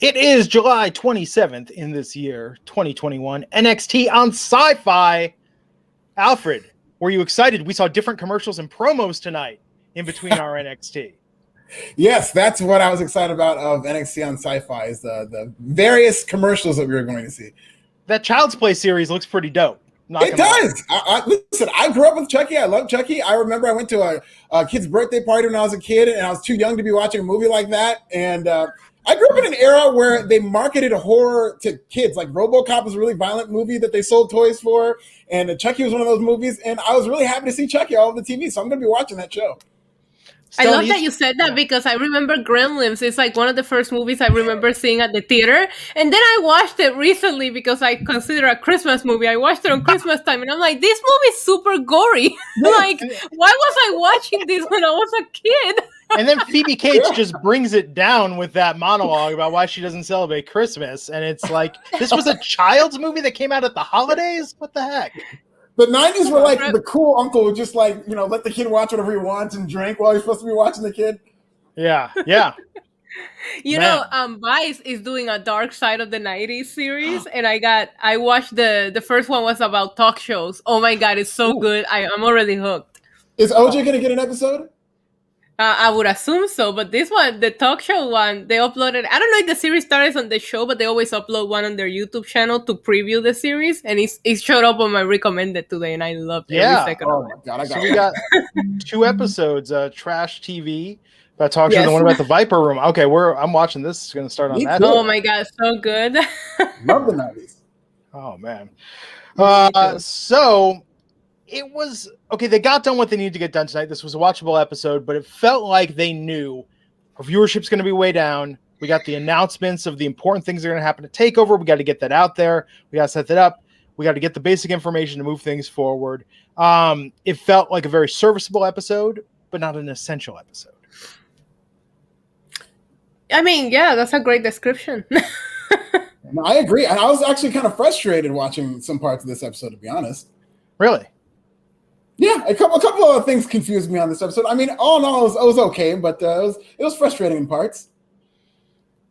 It is July 27th in this year, 2021. NXT on Sci-Fi. Alfred, were you excited? We saw different commercials and promos tonight in between our NXT. Yes, that's what I was excited about of NXT on Sci-Fi is the various commercials that we were going to see. That Child's Play series looks pretty dope. It does. Listen, I grew up with Chucky. I love Chucky. I remember I went to a kid's birthday party when I was a kid, and I was too young to be watching a movie like that. And I grew up in an era where they marketed horror to kids. Like RoboCop was a really violent movie that they sold toys for, and Chucky was one of those movies. And I was really happy to see Chucky all over the TV, so I'm going to be watching that show. I love that you said that because I remember Gremlins. It's like one of the first movies I remember seeing at the theater. And then I watched it recently because I consider a Christmas movie. I watched it on Christmas time and I'm like, this movie is super gory. Like, why was I watching this when I was a kid? And then Phoebe Cates just brings it down with that monologue about why she doesn't celebrate Christmas. And it's like, this was a child's movie that came out at the holidays? What the heck? The 90s were like the cool uncle who just like, let the kid watch whatever he wants and drink while he's supposed to be watching the kid. Yeah. Vice is doing a Dark Side of the 90s series, and I watched the first one was about talk shows. Oh my God, it's so good. I'm already hooked. Is OJ going to get an episode? I would assume so, but this one, the talk show one, they uploaded. I don't know if the series started on the show, but they always upload one on their YouTube channel to preview the series, and it showed up on my recommended today, and I loved every second of it. God, we got 2 episodes, Trash TV, that talk show, the one about the Viper Room. Okay, I'm watching this. It's going to start on that. Oh my God, so good. Love the 90s. Oh man. So it was okay. They got done what they needed to get done tonight. This was a watchable episode, but it felt like they knew our viewership's going to be way down. We got the announcements of the important things that are going to happen to TakeOver. We got to get that out there. We got to set that up. We got to get the basic information to move things forward. It felt like a very serviceable episode, but not an essential episode. I mean, yeah, that's a great description. No, I agree. And I was actually kind of frustrated watching some parts of this episode, to be honest. Really? Yeah, a couple of things confused me on this episode. I mean, all in all, it was okay, but it was frustrating in parts.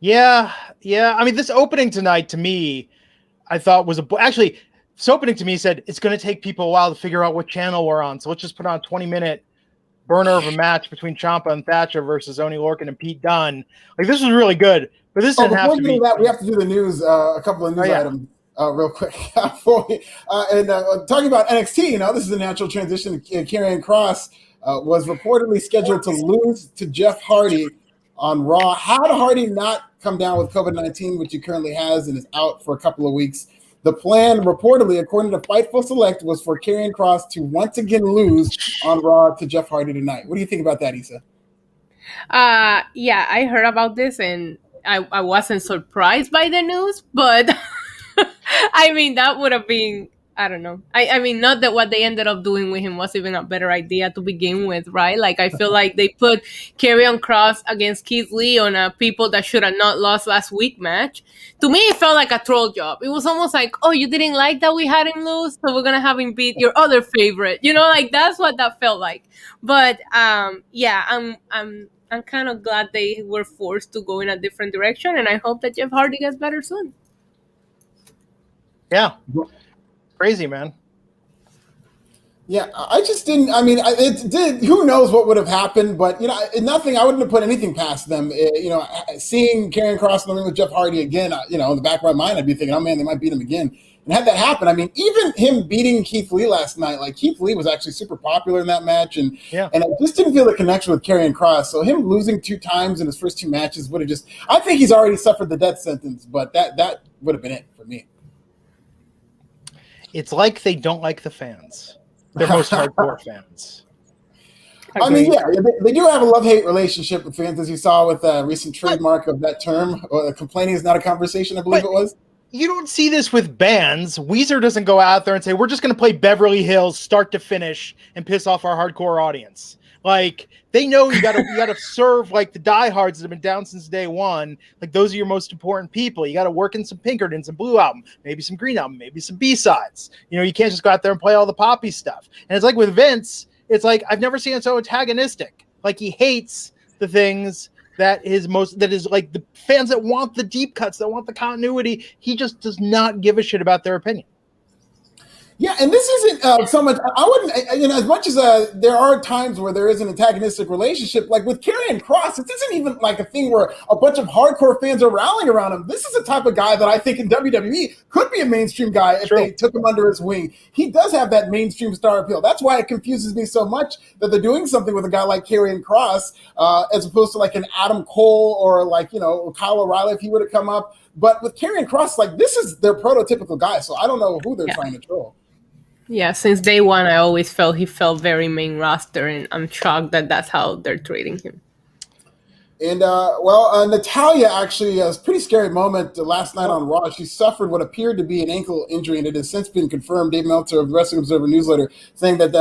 Yeah. I mean, this opening tonight to me, I thought was actually this opening to me said it's going to take people a while to figure out what channel we're on. So let's just put on a 20-minute burner of a match between Ciampa and Thatcher versus Oney Lorcan and Pete Dunne. Like, this was really good, but this didn't have to be. That, we have to do the news. A couple of news items. Real quick, talking about NXT, this is a natural transition. Karrion Kross was reportedly scheduled to lose to Jeff Hardy on Raw. How did Hardy not come down with COVID-19, which he currently has and is out for a couple of weeks? The plan, reportedly, according to Fightful Select, was for Karrion Kross to once again lose on Raw to Jeff Hardy tonight. What do you think about that, Issa? Yeah, I heard about this, and I wasn't surprised by the news, but I mean, that would have been, I don't know. I mean, not that what they ended up doing with him was even a better idea to begin with, right? Like, I feel like they put Karrion Kross against Keith Lee on a people that should have not lost last week match. To me, it felt like a troll job. It was almost like, oh, you didn't like that we had him lose, so we're going to have him beat your other favorite. Like, that's what that felt like. But, yeah, I'm kind of glad they were forced to go in a different direction, and I hope that Jeff Hardy gets better soon. Yeah. Crazy, man. Yeah, I just didn't. I mean, it did. Who knows what would have happened? But nothing. I wouldn't have put anything past them. Seeing Karrion Kross in the ring with Jeff Hardy again. In the back of my mind, I'd be thinking, oh man, they might beat him again. And had that happen, I mean, even him beating Keith Lee last night, like Keith Lee was actually super popular in that match, and I just didn't feel the connection with Karrion Kross. So him losing 2 times in his first 2 matches would have just. I think he's already suffered the death sentence, but that would have been it for me. It's like they don't like the fans. They're most hardcore fans. I mean, yeah, they do have a love-hate relationship with fans, as you saw with a recent trademark of that term. Complaining is not a conversation, I believe it was. You don't see this with bands. Weezer doesn't go out there and say, we're just going to play Beverly Hills start to finish and piss off our hardcore audience. Like, they know you gotta serve like the diehards that have been down since day one. Like, those are your most important people. You got to work in some Pinkerton, some Blue Album, maybe some Green Album, maybe some B-sides. You can't just go out there and play all the poppy stuff. And it's like with Vince, it's like, I've never seen it so antagonistic. Like, he hates the things that is like the fans that want the deep cuts, that want the continuity. He just does not give a shit about their opinion. Yeah, and this isn't so much. I wouldn't, as much as there are times where there is an antagonistic relationship, like with Karrion Kross, it isn't even like a thing where a bunch of hardcore fans are rallying around him. This is the type of guy that I think in WWE could be a mainstream guy if they took him under his wing. He does have that mainstream star appeal. That's why it confuses me so much that they're doing something with a guy like Karrion Kross as opposed to like an Adam Cole or like, Kyle O'Reilly if he would have come up. But with Karrion Kross, like this is their prototypical guy. So I don't know who they're trying to troll. Yeah, since day one, I always felt he felt very main roster, and I'm shocked that that's how they're treating him. And, Natalya actually has a pretty scary moment last night on Raw. She suffered what appeared to be an ankle injury, and it has since been confirmed. Dave Meltzer of the Wrestling Observer newsletter saying that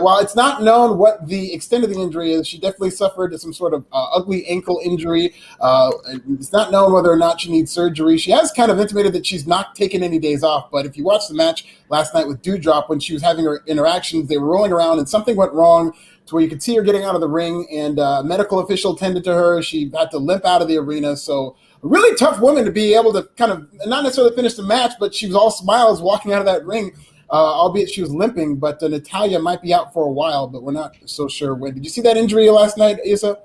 while it's not known what the extent of the injury is, she definitely suffered some sort of ugly ankle injury. It's not known whether or not she needs surgery. She has kind of intimated that she's not taking any days off, but if you watch the match last night with Doudrop, when she was having her interactions, they were rolling around and something went wrong to where you could see her getting out of the ring, and a medical official tended to her. She had to limp out of the arena. So a really tough woman to be able to kind of not necessarily finish the match, but she was all smiles walking out of that ring, albeit she was limping. But Natalya might be out for a while, but we're not so sure when. Did you see that injury last night, Issa?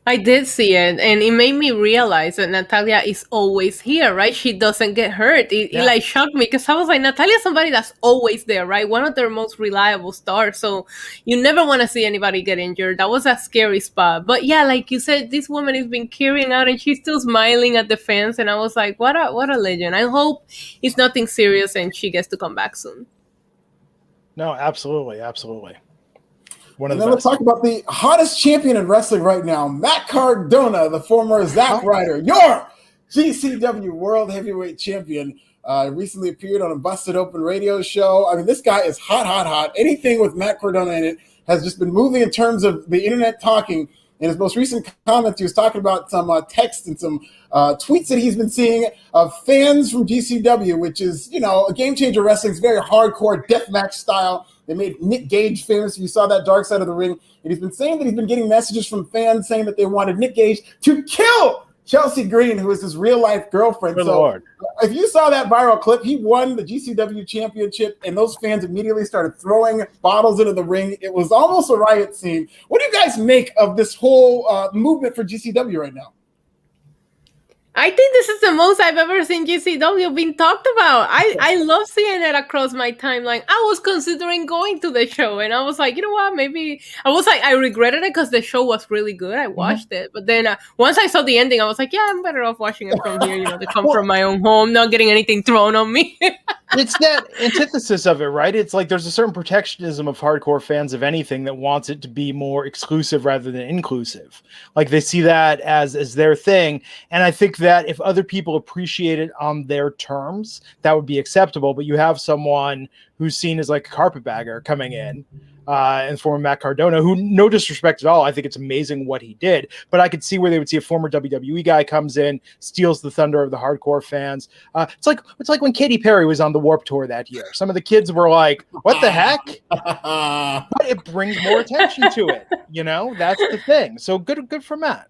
I did see it, and it made me realize that Natalya is always here, right? She doesn't get hurt. It like shocked me because I was like, Natalya's somebody that's always there, right? One of their most reliable stars. So you never want to see anybody get injured. That was a scary spot. But yeah, like you said, this woman has been carrying out, and she's still smiling at the fans. And I was like, what a legend. I hope it's nothing serious and she gets to come back soon. No, absolutely. And then let's talk about the hottest champion in wrestling right now, Matt Cardona, the former Zack Ryder, your GCW World Heavyweight Champion, recently appeared on a Busted Open radio show. I mean, this guy is hot. Anything with Matt Cardona in it has just been moving in terms of the internet talking. In his most recent comments, he was talking about some text and some tweets that he's been seeing of fans from GCW, which is, a Game Changer Wrestling's very hardcore deathmatch style. They made Nick Gage famous. If you saw that Dark Side of the Ring. And he's been saying that he's been getting messages from fans saying that they wanted Nick Gage to kill Chelsea Green, who is his real-life girlfriend. Lord. If you saw that viral clip, he won the GCW championship, and those fans immediately started throwing bottles into the ring. It was almost a riot scene. What do you guys make of this whole movement for GCW right now? I think this is the most I've ever seen GCW being talked about. I love seeing it across my timeline. I was considering going to the show, and I was like, you know what, maybe... I regretted it because the show was really good. I watched it. But then once I saw the ending, I was like, yeah, I'm better off watching it from here, to come from my own home, not getting anything thrown on me. It's that antithesis of it, right? It's like there's a certain protectionism of hardcore fans of anything that wants it to be more exclusive rather than inclusive. Like they see that as their thing. And I think that if other people appreciate it on their terms, that would be acceptable. But you have someone who's seen as like a carpetbagger coming in and former Matt Cardona, who, no disrespect at all, I think it's amazing what he did. But I could see where they would see a former WWE guy comes in, steals the thunder of the hardcore fans. It's like when Katy Perry was on the Warped Tour that year. Some of the kids were like, what the heck? But it brings more attention to it. That's the thing. So good for Matt.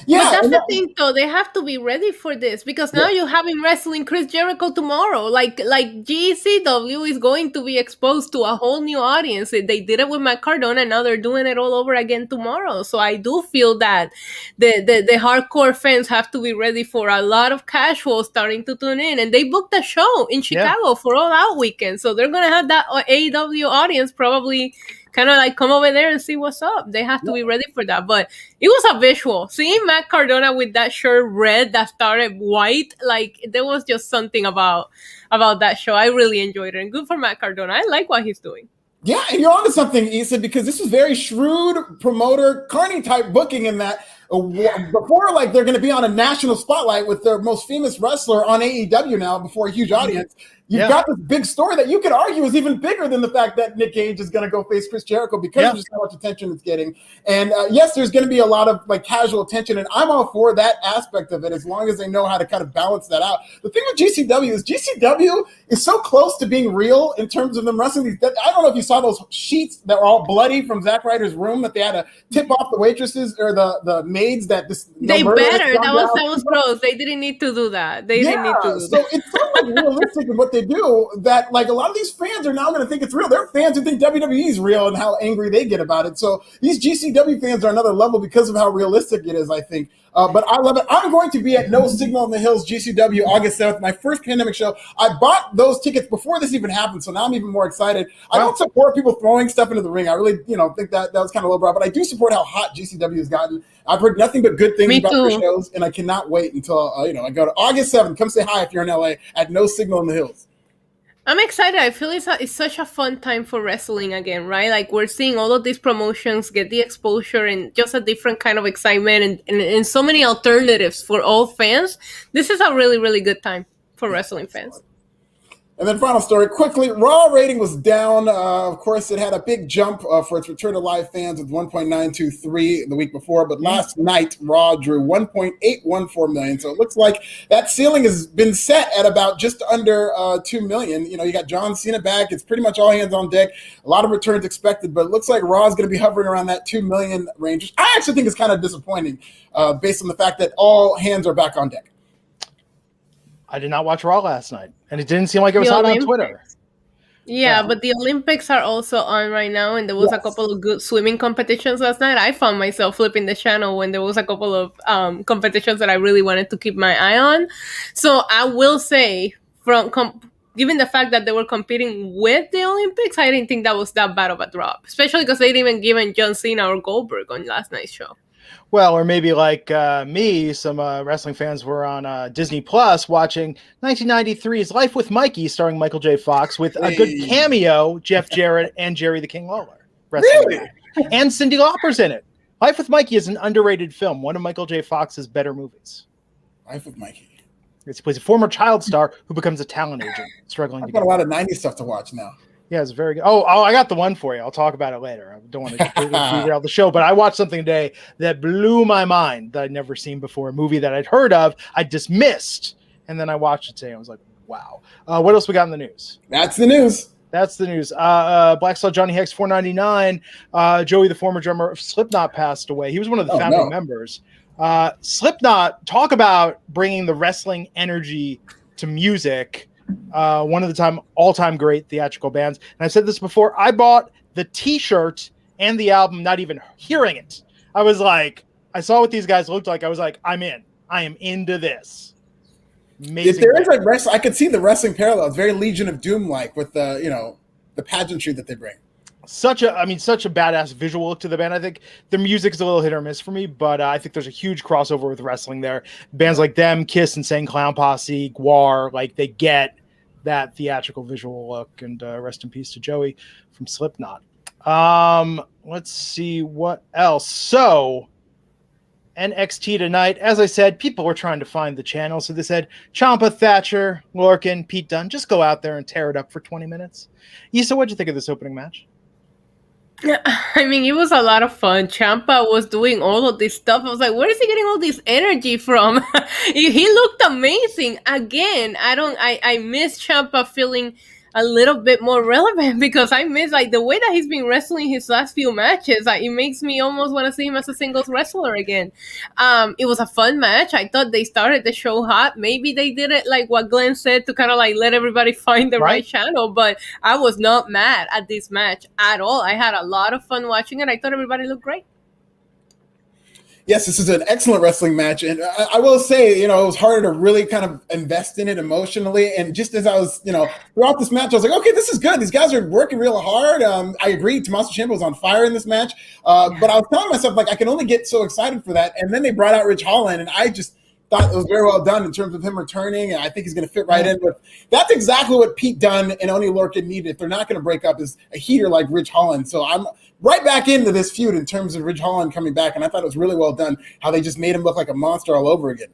Yeah, but that's the thing, though. They have to be ready for this because now you have him wrestling Chris Jericho tomorrow. Like GCW is going to be exposed to a whole new audience. They did it with Matt Cardona, and now they're doing it all over again tomorrow. So I do feel that the hardcore fans have to be ready for a lot of casuals starting to tune in. And they booked a show in Chicago for All Out weekend, so they're gonna have that AEW audience probably kind of like come over there and see what's up. They have to be ready for that. But it was a visual. Seeing Matt Cardona with that shirt red that started white, like there was just something about that show. I really enjoyed it. And good for Matt Cardona. I like what he's doing. Yeah, and you're onto something, Issa, because this was very shrewd promoter, Carney type booking in that before, like, they're going to be on a national spotlight with their most famous wrestler on AEW now before a huge audience. You've got this big story that you could argue is even bigger than the fact that Nick Gage is going to go face Chris Jericho because of just how much attention it's getting. And yes, there's going to be a lot of like casual attention, and I'm all for that aspect of it as long as they know how to kind of balance that out. The thing with GCW is so close to being real in terms of them wrestling these. I don't know if you saw those sheets that were all bloody from Zack Ryder's room that they had to tip off the waitresses or the maids that this. They better. That was gross. They didn't need to do that. They didn't need to do that. So it's so like realistic in what they do that like a lot of these fans are now going to think it's real. They're fans who think WWE is real and how angry they get about it. So these GCW fans are another level because of how realistic it is, I think. But I love it. I'm going to be at No Signal in the Hills GCW August 7th, my first pandemic show. I bought those tickets before this even happened, so now I'm even more excited. I don't support people throwing stuff into the ring. I really, think that was kind of lowbrow, but I do support how hot GCW has gotten. I've heard nothing but good things about their shows, and I cannot wait until I go to August 7th. Come say hi if you're in LA at No Signal in the Hills. I'm excited. I feel it's such a fun time for wrestling again, right? Like we're seeing all of these promotions get the exposure and just a different kind of excitement and so many alternatives for all fans. This is a really, really good time for wrestling fans. And then final story, quickly, Raw rating was down. Of course, it had a big jump for its return to live fans with 1.923 the week before. But last night, Raw drew 1.814 million. So it looks like that ceiling has been set at about just under 2 million. You got John Cena back. It's pretty much all hands on deck. A lot of returns expected. But it looks like Raw is going to be hovering around that 2 million range, which I actually think is kind of disappointing based on the fact that all hands are back on deck. I did not watch Raw last night, and it didn't seem like it was hot on Twitter. Yeah, but the Olympics are also on right now, and there was a couple of good swimming competitions last night. I found myself flipping the channel when there was a couple of competitions that I really wanted to keep my eye on. So I will say, given the fact that they were competing with the Olympics, I didn't think that was that bad of a drop, especially because they didn't even give John Cena or Goldberg on last night's show. Well, or maybe like me, some wrestling fans were on Disney Plus watching 1993's Life with Mikey, starring Michael J. Fox, with a good cameo, Jeff Jarrett and Jerry the King Lawler. Really? And Cyndi Lauper's in it. Life with Mikey is an underrated film, one of Michael J. Fox's better movies. Life with Mikey. He plays a former child star who becomes a talent agent, struggling. I've got a lot of 90s stuff to watch now. Yeah, it's very good. Oh, I got the one for you. I'll talk about it later. I don't want to completely derail the show, but I watched something today that blew my mind that I'd never seen before. A movie that I'd heard of, I dismissed, and then I watched it today and I was like, wow. What else we got in the news? That's the news. Black Star Johnny Hex 499. Joey, the former drummer of Slipknot, passed away. He was one of the founding members. Slipknot, talk about bringing the wrestling energy to music. One of the all-time great theatrical bands. And I've said this before, I bought the t-shirt and the album not even hearing it. I was like, I saw what these guys looked like. I was like, I'm in. I am into this. Amazing. If there is like wrestling, I could see the wrestling parallel. It's very Legion of Doom like with the pageantry that they bring. Such a badass visual look to the band. I think the music is a little hit or miss for me, but I think there's a huge crossover with wrestling there. Bands like them, Kiss, Insane Clown Posse, Gwar, like they get that theatrical visual look. And rest in peace to Joey from Slipknot. Let's see what else. So NXT tonight, as I said, people were trying to find the channel, so they said Ciampa, Thatcher, Lorcan, Pete Dunne, just go out there and tear it up for 20 minutes. Issa, what'd you think of this opening match? I mean, it was a lot of fun. Ciampa was doing all of this stuff. I was like, where is he getting all this energy from? He looked amazing. Again, I miss Ciampa feeling a little bit more relevant because I miss like the way that he's been wrestling his last few matches. Like, it makes me almost want to see him as a singles wrestler again. It was a fun match. I thought they started the show hot. Maybe they did it like what Glenn said to kind of like let everybody find the right channel, but I was not mad at this match at all. I had a lot of fun watching it. I thought everybody looked great. Yes, this is an excellent wrestling match. And I will say, it was harder to really kind of invest in it emotionally. And just as I was, throughout this match, I was like, okay, this is good. These guys are working real hard. I agree. Tommaso Ciampa was on fire in this match. But I was telling myself, like, I can only get so excited for that. And then they brought out Ridge Holland. And I just thought it was very well done in terms of him returning. And I think he's going to fit right in with. That's exactly what Pete Dunne and Oney Lorcan needed. If they're not going to break up, is a heater like Ridge Holland. So I'm right back into this feud in terms of Ridge Holland coming back. And I thought it was really well done how they just made him look like a monster all over again.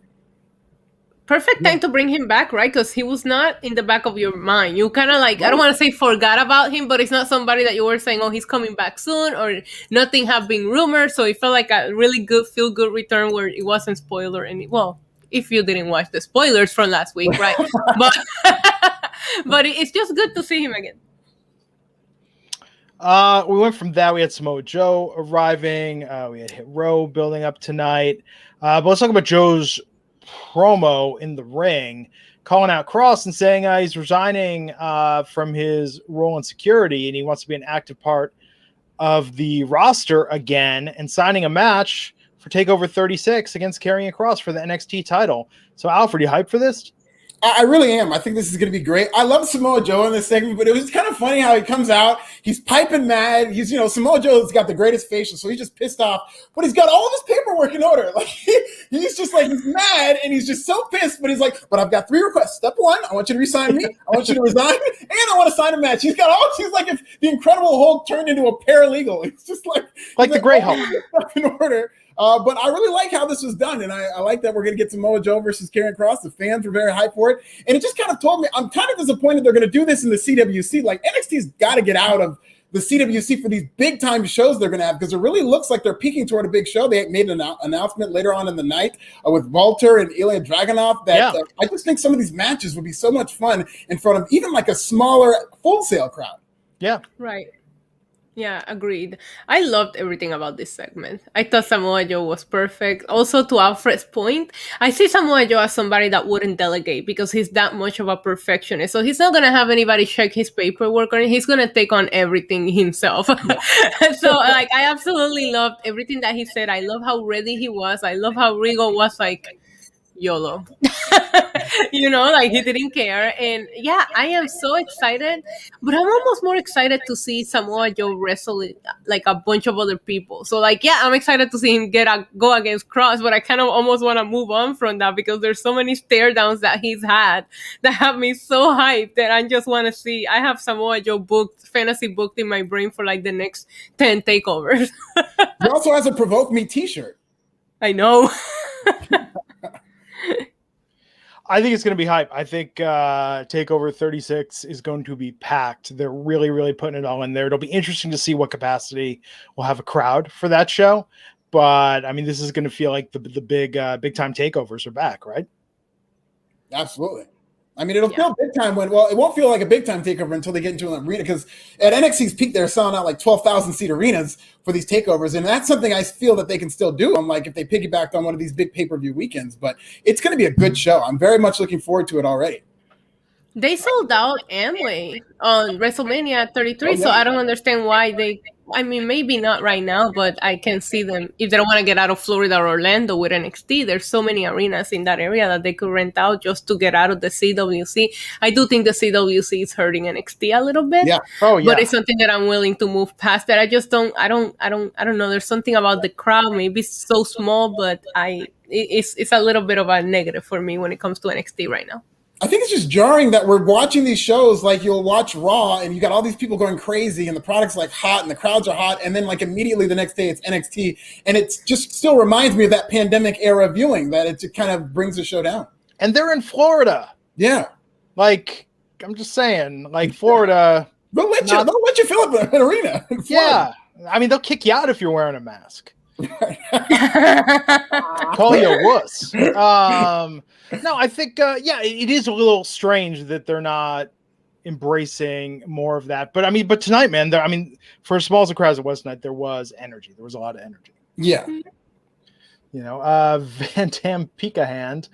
perfect time to bring him back, right? Because he was not in the back of your mind. You kind of like, I don't want to say forgot about him, but it's not somebody that you were saying, oh, he's coming back soon, or nothing have been rumored. So it felt like a really good, feel-good return where it wasn't spoiler. And well, if you didn't watch the spoilers from last week, right? but but it's just good to see him again. We went from that. We had Samoa Joe arriving. We had Hit Row building up tonight. But let's talk about Joe's promo in the ring, calling out Kross and saying he's resigning from his role in security and he wants to be an active part of the roster again and signing a match for TakeOver 36 against Karrion Kross for the NXT title. So, Alfred, you hyped for this? I really am. I think this is going to be great. I love Samoa Joe in this segment, but it was kind of funny how he comes out. He's piping mad. He's, Samoa Joe's got the greatest facial, so he's just pissed off. But he's got all this paperwork in order. Like he's just like, he's mad and he's just so pissed. But he's like, but I've got 3 requests. Step 1, I want you to resign me. I want you to resign, and I want to sign a match. He's like if the Incredible Hulk turned into a paralegal. It's just like the Great Hulk in order. But I really like how this was done, and I like that we're going to get Samoa Joe versus Karrion Kross. The fans were very hyped for it, and it just kind of told me I'm kind of disappointed they're going to do this in the CWC. Like NXT's got to get out of the CWC for these big time shows they're going to have, because it really looks like they're peaking toward a big show. They made an announcement later on in the night with Walter and Ilya Dragunov that I just think some of these matches would be so much fun in front of even like a smaller Full Sail crowd. Yeah, right. Yeah, agreed. I loved everything about this segment. I thought Samoa Joe was perfect. Also, to Alfred's point, I see Samoa Joe as somebody that wouldn't delegate because he's that much of a perfectionist. So he's not going to have anybody check his paperwork on it. He's going to take on everything himself. So, I absolutely loved everything that he said. I love how ready he was. I love how Rigo was like, YOLO. He didn't care. And yeah, I am so excited, but I'm almost more excited to see Samoa Joe wrestle like a bunch of other people. So I'm excited to see him go against Kross, but I kind of almost want to move on from that because there's so many stare downs that he's had that have me so hyped that I just want to see. I have Samoa Joe fantasy booked in my brain for like the next 10 takeovers. He also has a Provoke Me t-shirt. I know. I think it's going to be hype. I think TakeOver 36 is going to be packed. They're really, really putting it all in there. It'll be interesting to see what capacity will have a crowd for that show. But, I mean, this is going to feel like the big-time takeovers are back, right? Absolutely. I mean, it'll feel big time it won't feel like a big time takeover until they get into an arena, because at NXT's peak, they're selling out like 12,000 seat arenas for these takeovers. And that's something I feel that they can still do. I'm like, if they piggybacked on one of these big pay-per-view weekends, but it's going to be a good show. I'm very much looking forward to it already. They sold out Amway on WrestleMania 33, so I don't understand why maybe not right now, but I can see them if they don't want to get out of Florida or Orlando with NXT. There's so many arenas in that area that they could rent out just to get out of the CWC. I do think the CWC is hurting NXT a little bit. Yeah. Oh, yeah. But it's something that I'm willing to move past that. I don't know. There's something about the crowd. Maybe it's so small, but it's a little bit of a negative for me when it comes to NXT right now. I think it's just jarring that we're watching these shows, like you'll watch Raw and you got all these people going crazy and the product's like hot and the crowds are hot, and then like immediately the next day it's NXT, and it's just still reminds me of that pandemic era viewing, that it just kind of brings the show down. And they're in Florida. Yeah. Like, I'm just saying, like Florida. They'll let you fill up an arena. Yeah. I mean, they'll kick you out if you're wearing a mask. Call you a wuss. No, I think it is a little strange that they're not embracing more of that. But tonight, man, for as small as the crowd as it was tonight, there was energy. There was a lot of energy. Yeah. Van Dam pick a hand.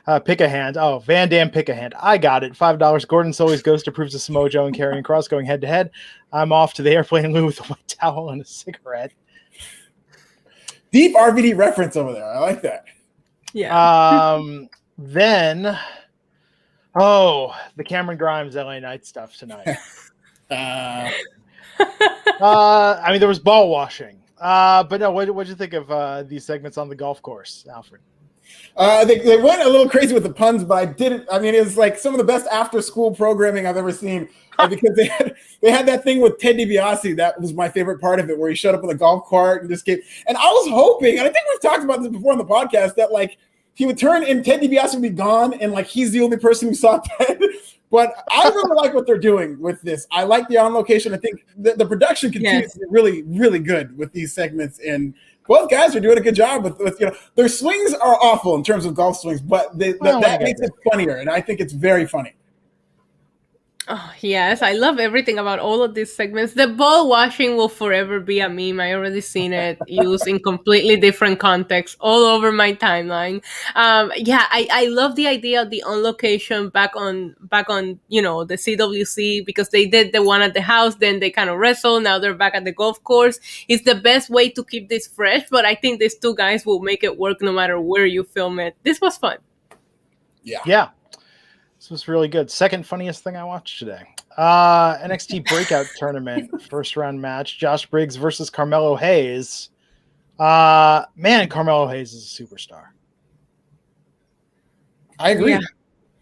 Oh, Van Dam pick a hand. I got it. $5. Gordon Soley's Ghost approves of Samoa Joe and Karrion Kross going head to head. I'm off to the airplane loo with a white towel and a cigarette. Deep RVD reference over there. I like that. Yeah. Then, the Cameron Grimes LA Knight stuff tonight. There was ball washing. But no, what did you think of these segments on the golf course, Alfred? They went a little crazy with the puns, but it was like some of the best after school programming I've ever seen, because they had that thing with Ted DiBiase. That was my favorite part of it, where he showed up on the golf cart and just and I was hoping, and I think we've talked about this before on the podcast, that like he would turn and Ted DiBiase would be gone, and like he's the only person who saw Ted. But I really like what they're doing with this. I like the on location. I think the production continues to be really, really good with these segments, and both guys are doing a good job with their swings are awful in terms of golf swings, but that makes it funnier, and I think it's very funny. Oh, yes, I love everything about all of these segments. The ball washing will forever be a meme. I already seen it used in completely different contexts all over my timeline. I love the idea of the on location back on the CWC, because they did the one at the house, then they kind of wrestle. Now they're back at the golf course. It's the best way to keep this fresh, but I think these two guys will make it work no matter where you film it. This was fun. Yeah. This was really good. Second funniest thing I watched today. NXT Breakout Tournament, first round match. Josh Briggs versus Carmelo Hayes. Man, Carmelo Hayes is a superstar. I agree. Yeah.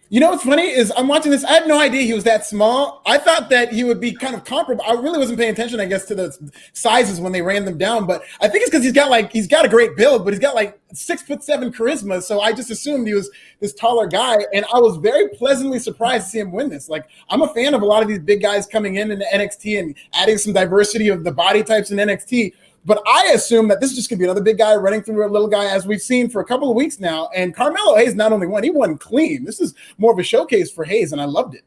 You know what's funny is I'm watching this. I had no idea he was that small. I thought that he would be kind of comparable. I really wasn't paying attention, I guess, to the sizes when they ran them down. But I think it's because he's got a great build, but he's got like 6'7" charisma. So I just assumed he was this taller guy, and I was very pleasantly surprised to see him win this. Like, I'm a fan of a lot of these big guys coming into NXT and adding some diversity of the body types in NXT. But I assume that this is just going to be another big guy running through a little guy, as we've seen for a couple of weeks now. And Carmelo Hayes not only won, he won clean. This is more of a showcase for Hayes, and I loved it.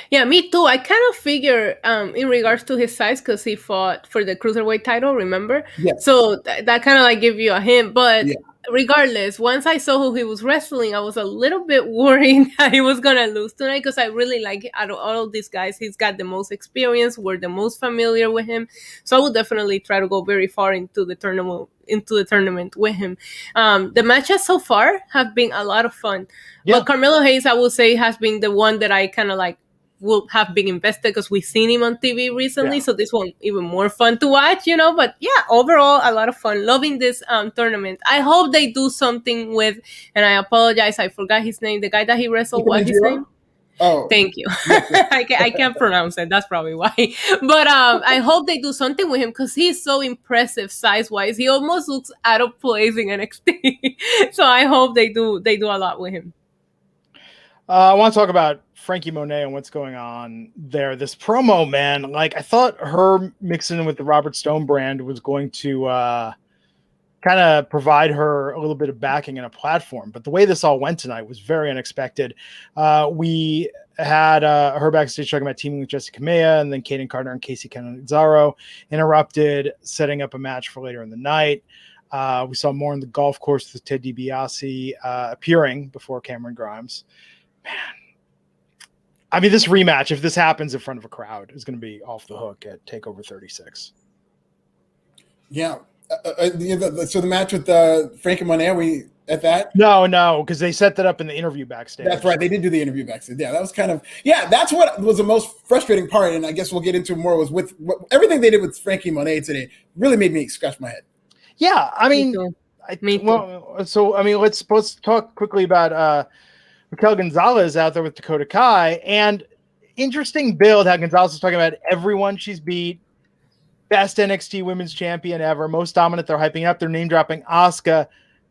Yeah, me too. I kind of figure in regards to his size, because he fought for the Cruiserweight title, remember? Yeah. So that kind of like give you a hint. But regardless, once I saw who he was wrestling, I was a little bit worried that he was going to lose tonight, because I really like, out of all of these guys, he's got the most experience. We're the most familiar with him. So I would definitely try to go very far into the tournament with him. The matches so far have been a lot of fun. Yeah. But Carmelo Hayes, I will say, has been the one that I kind of like will have been invested, because we've seen him on TV recently, so this one even more fun to watch, but overall a lot of fun. Loving this tournament. I hope they do something with, and I apologize, I forgot his name, the guy that he wrestled. What's his name? Oh, thank you. I can't pronounce it, that's probably why, but I hope they do something with him, because he's so impressive size wise. He almost looks out of place in NXT. So I hope they do a lot with him. I want to talk about Frankie Monet and what's going on there. This promo, man, like I thought her mixing with the Robert Stone brand was going to kind of provide her a little bit of backing and a platform. But the way this all went tonight was very unexpected. We had her backstage talking about teaming with Jessica Maya, and then Kaden Carter and Casey Canizaro interrupted, setting up a match for later in the night. We saw more on the golf course with Ted DiBiase appearing before Cameron Grimes. Man, I mean, this rematch, if this happens in front of a crowd, is going to be off the hook at TakeOver 36. Yeah. So the match with Frankie Monet, we at that? No, because they set that up in the interview backstage. That's right. They did do the interview backstage. Yeah, that was kind of, that's what was the most frustrating part. And I guess we'll get into more was with everything they did with Frankie Monet today really made me scratch my head. Yeah. I mean, let's talk quickly about Raquel Gonzalez out there with Dakota Kai, and interesting build how Gonzalez is talking about everyone she's beat, best NXT women's champion ever, most dominant. They're hyping up. They're name dropping Asuka,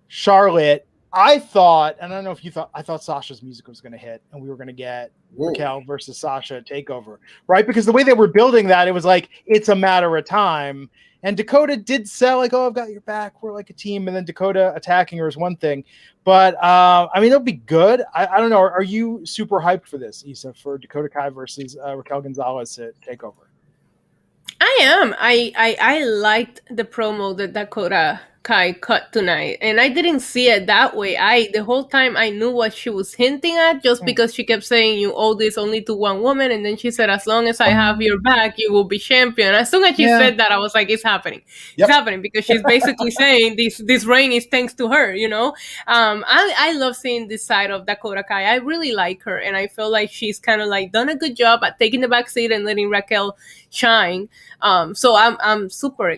Charlotte. I thought, and I don't know if you thought, I thought Sasha's music was going to hit and we were going to get Raquel versus Sasha TakeOver, right? Because the way they were building that, it was like, it's a matter of time. And Dakota did sell like, oh, I've got your back. We're like a team. And then Dakota attacking her is one thing. But, I mean, it'll be good. I don't know. Are you super hyped for this, Issa, for Dakota Kai versus Raquel Gonzalez at TakeOver? I am. I liked the promo that Dakota Kai cut tonight, and I didn't see it that way. The whole time I knew what she was hinting at, just because she kept saying you owe this only to one woman, and then she said, as long as I have your back, you will be champion. As soon as she said that, I was like, it's happening. It's happening, because she's basically saying this reign is thanks to her, I love seeing this side of Dakota Kai. I really like her, and I feel like she's kind of like done a good job at taking the back seat and letting Raquel shine. So I'm super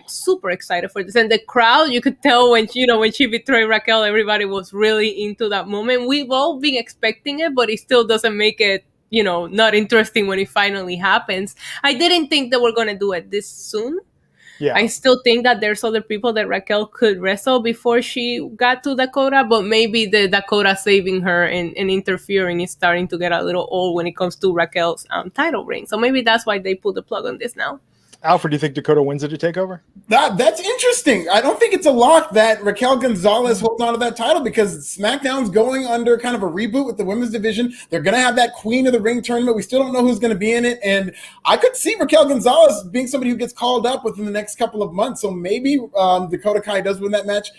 excited for this, and the crowd, you could tell when she betrayed Raquel, everybody was really into that moment. We've all been expecting it, but it still doesn't make it not interesting when it finally happens. I didn't think that we're gonna do it this soon, Yeah. I still think that there's other people that Raquel could wrestle before she got to Dakota, but maybe the Dakota saving her and interfering is starting to get a little old when it comes to Raquel's title reign. So maybe that's why they pulled the plug on this now. Alfred, do you think Dakota wins it to TakeOver? That's interesting. I don't think it's a lock that Raquel Gonzalez holds on to that title because SmackDown's going under kind of a reboot with the women's division. They're going to have that Queen of the Ring tournament. We still don't know who's going to be in it. And I could see Raquel Gonzalez being somebody who gets called up within the next couple of months. So maybe Dakota Kai does win that match.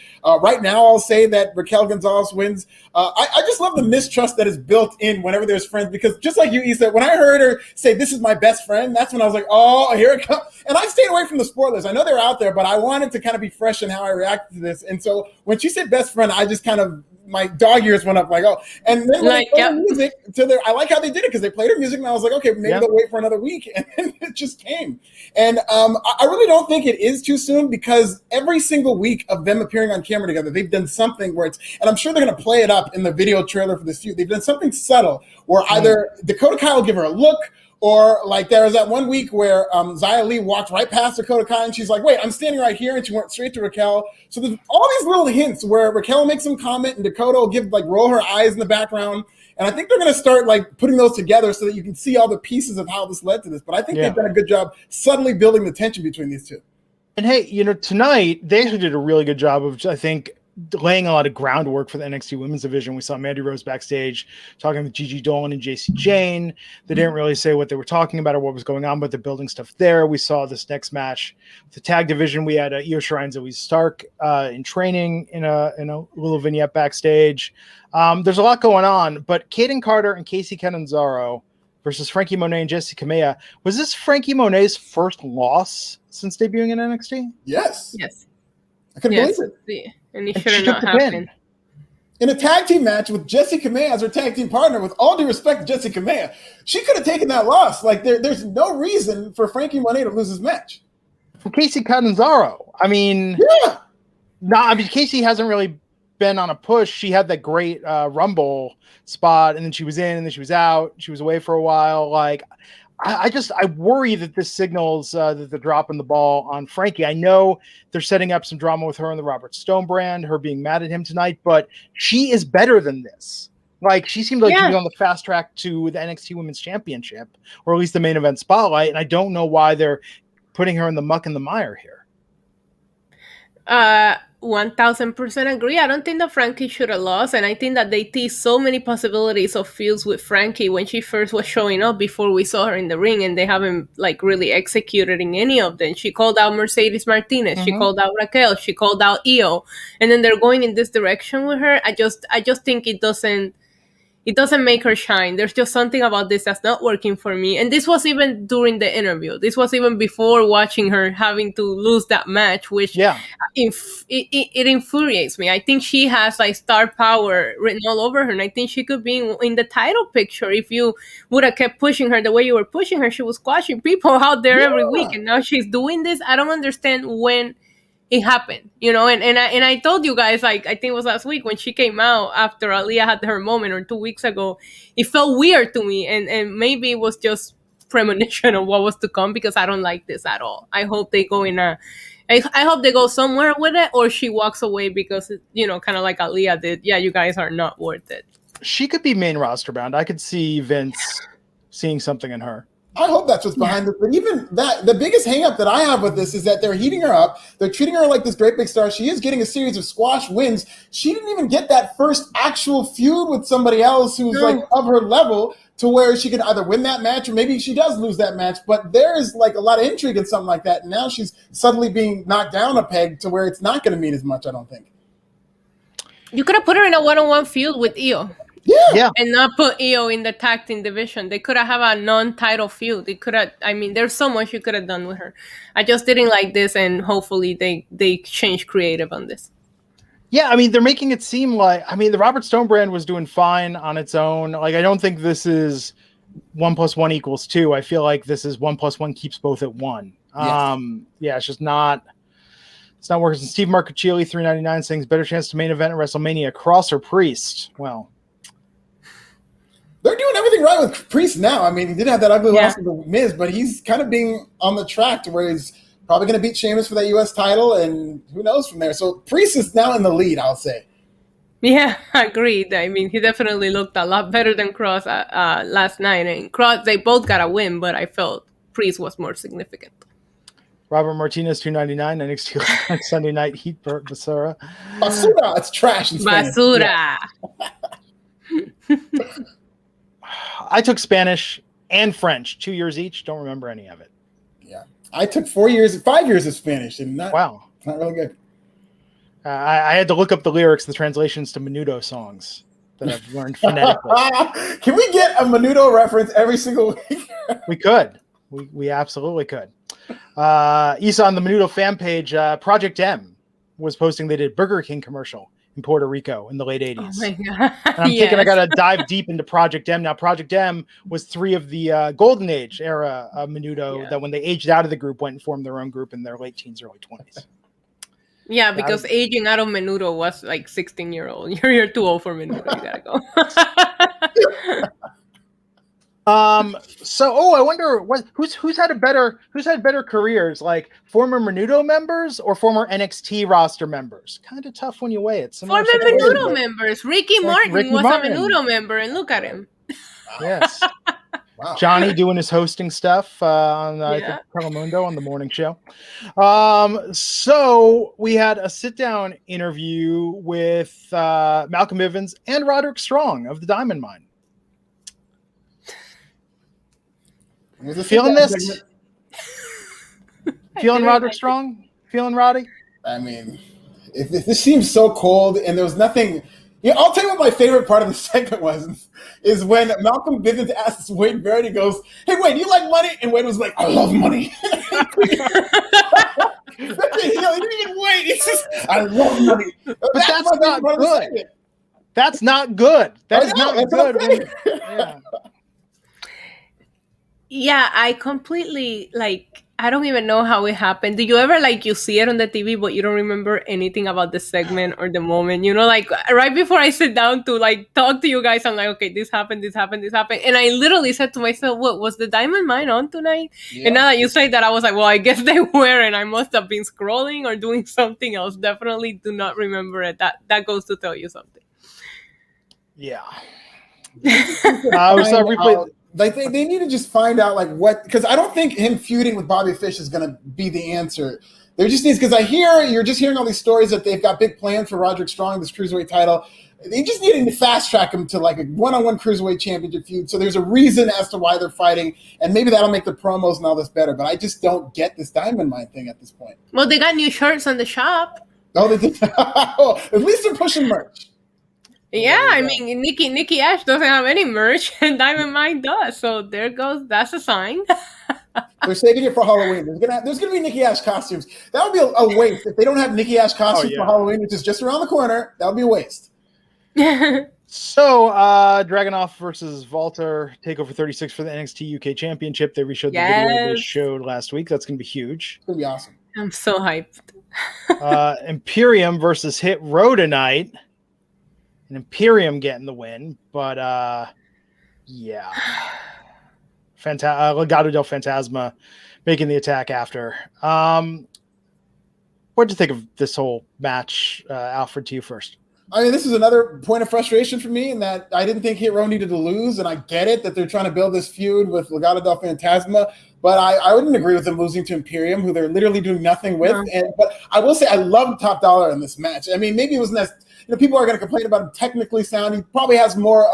Right now, I'll say that Raquel Gonzalez wins. I just love the mistrust that is built in whenever there's friends, because just like you, Issa, when I heard her say, "This is my best friend," that's when I was like, oh, here it comes. And I stayed away from the spoilers. I know they're out there, but I wanted to kind of be fresh in how I reacted to this. And so when she said best friend, I just kind of, my dog ears went up like, oh. And then when they played her music, I like how they did it because they played her music and I was like, okay, maybe they'll wait for another week. And then it just came. And I really don't think it is too soon because every single week of them appearing on camera together, they've done something where it's, and I'm sure they're going to play it up in the video trailer for this feud. They've done something subtle where either Dakota Kai will give her a look, or like there was that one week where Xia Li walked right past Dakota Kai and she's like, wait, I'm standing right here. And she went straight to Raquel. So there's all these little hints where Raquel makes some comment and Dakota will give roll her eyes in the background. And I think they're going to start putting those together so that you can see all the pieces of how this led to this. But I think they've done a good job subtly building the tension between these two. And hey, tonight they actually did a really good job of, I think, laying a lot of groundwork for the NXT women's division. We saw Mandy Rose backstage talking with Gigi Dolan and JC Jane. They didn't really say what they were talking about or what was going on, but they're building stuff there. We saw this next match, the tag division. We had Io Shirai and Zoe Stark in training in a little vignette backstage. There's a lot going on, but Kaden Carter and Casey Catanzaro versus Frankie Monet and Jessi Kamea. Was this Frankie Monet's first loss since debuting in NXT? Yes. I couldn't believe it. And it should have not happened. In a tag team match with Jessi Kamea as her tag team partner, with all due respect to Jessi Kamea, she could have taken that loss. There's no reason for Frankie Monet to lose his match. For Casey Catanzaro, Casey hasn't really been on a push. She had that great Rumble spot, and then she was in, and then she was out. She was away for a while. I worry that this signals that they're dropping the ball on Frankie. I know they're setting up some drama with her and the Robert Stone brand, her being mad at him tonight, but she is better than this. She seemed like she was on the fast track to the NXT Women's Championship, or at least the main event spotlight, and I don't know why they're putting her in the muck and the mire here. 1000% agree. I don't think that Frankie should have lost, and I think that they teased so many possibilities of feuds with Frankie when she first was showing up before we saw her in the ring, and they haven't really executed in any of them. She called out Mercedes Martinez, she called out Raquel, she called out Io, and then they're going in this direction with her. I just think it doesn't make her shine. There's just something about this that's not working for me. And this was even during the interview. This was even before watching her having to lose that match, which it infuriates me. I think she has star power written all over her, and I think she could be in the title picture if you would have kept pushing her the way you were pushing her. She was squashing people out there every week, and now she's doing this. I don't understand when it happened, and I told you guys, I think it was last week when she came out after Aaliyah had her moment, or 2 weeks ago. It felt weird to me, and maybe it was just premonition of what was to come, because I don't like this at all. I hope they go I hope they go somewhere with it, or she walks away because, kind of like Aaliyah did. Yeah, you guys are not worth it. She could be main roster bound. I could see Vince seeing something in her. I hope that's what's behind this. But even that, the biggest hang up that I have with this is that they're heating her up. They're treating her like this great big star. She is getting a series of squash wins. She didn't even get that first actual feud with somebody else who's of her level to where she could either win that match or maybe she does lose that match. But there's a lot of intrigue in something like that. And now she's suddenly being knocked down a peg to where it's not going to mean as much, I don't think. You could have put her in a one-on-one feud with Io. Yeah. And not put Io in the tag team division. They could have a non-title feud. They could have, there's so much you could have done with her. I just didn't like this, and hopefully they change creative on this. Yeah, they're making it seem like, the Robert Stone brand was doing fine on its own. I don't think this is 1 + 1 = 2. I feel like this is 1 + 1 keeps both at 1. Yes. It's just not. It's not working. Steve Marcuccioli, $3.99, saying better chance to main event at WrestleMania. Cross or Priest? Well, they're doing everything right with Priest now. He did have that ugly loss to The Miz, but he's kind of being on the track to where he's probably going to beat Sheamus for that U.S. title, and who knows from there. So Priest is now in the lead, I'll say. Yeah, agreed. I mean, he definitely looked a lot better than Cross last night. And Cross, they both got a win, but I felt Priest was more significant. Robert Martinez, $2.99, NXT Sunday Night Heat Basura. Basura, it's trash. Basura. Yeah. I took Spanish and French, 2 years each. Don't remember any of it. Yeah, I took 5 years of Spanish, and not really good. I had to look up the lyrics, the translations to Menudo songs that I've learned phonetically. Can we get a Menudo reference every single week? We could. We absolutely could. Isa on the Menudo fan page, Project M was posting they did Burger King commercial in Puerto Rico in the late 80s. Oh my God. And I'm thinking I got to dive deep into Project M. Now, Project M was 3 of the golden age era Menudo that when they aged out of the group went and formed their own group in their late teens, early 20s. Yeah, because aging out of Menudo was like 16-year-old. You're too old for Menudo. You gotta go. So I wonder who's had better careers, like former Menudo members or former NXT roster members. Kind of tough when you weigh it. Former Menudo members. Ricky Martin was a Menudo member, and look at him. Yes. Wow. Johnny doing his hosting stuff on I think Telemundo on the morning show. So we had a sit-down interview with Malcolm Bivens and Roderick Strong of the Diamond Mine. Feeling this? Feeling Roderick Strong? Feeling Roddy? I mean, if this seems so cold, and there was nothing. Yeah, I'll tell you what my favorite part of the segment is when Malcolm Bivens asks Wade Barrett, he goes, "Hey Wade, do you like money?" And Wade was like, "I love money." He didn't even wait. He says, "I love money." But that's not good. That's not good. That is not good. Yeah, I completely I don't even know how it happened. Do you ever you see it on the TV, but you don't remember anything about the segment or the moment? You know, right before I sit down to talk to you guys, I'm like, okay, this happened. And I literally said to myself, what was the Diamond Mine on tonight? Yeah. And now that you say that, I was like, well, I guess they were, and I must have been scrolling or doing something else. Definitely do not remember it. That goes to tell you something. Yeah. I was replay. They need to just find out what, because I don't think him feuding with Bobby Fish is going to be the answer. There just needs, because you're just hearing all these stories that they've got big plans for Roderick Strong, this cruiserweight title. They just need to fast track him to a one-on-one cruiserweight championship feud. So there's a reason as to why they're fighting, and maybe that'll make the promos and all this better. But I just don't get this Diamond Mine thing at this point. Well, they got new shirts on the shop. Oh, they did. At least they're pushing merch. Yeah, I mean, Nikki Ash doesn't have any merch, and Diamond Mine does. So there goes. That's a sign. They're saving it for Halloween. There's gonna be Nikki Ash costumes. That would be a waste if they don't have Nikki Ash costumes for Halloween, which is just around the corner. That would be a waste. So, Dragunov versus Walter, TakeOver 36 for the NXT UK Championship. They reshowed the video they showed last week. That's gonna be huge. It's gonna be awesome. I'm so hyped. Imperium versus Hit Row tonight. And Imperium getting the win, but Legado del Fantasma making the attack after. What'd you think of this whole match, Alfred, to you first? I mean, this is another point of frustration for me in that I didn't think Hit Row needed to lose, and I get it that they're trying to build this feud with Legado del Fantasma, but I wouldn't agree with them losing to Imperium, who they're literally doing nothing with. But I will say I love Top Dollar in this match. I mean, maybe it wasn't as people are going to complain about him technically sound. He probably has more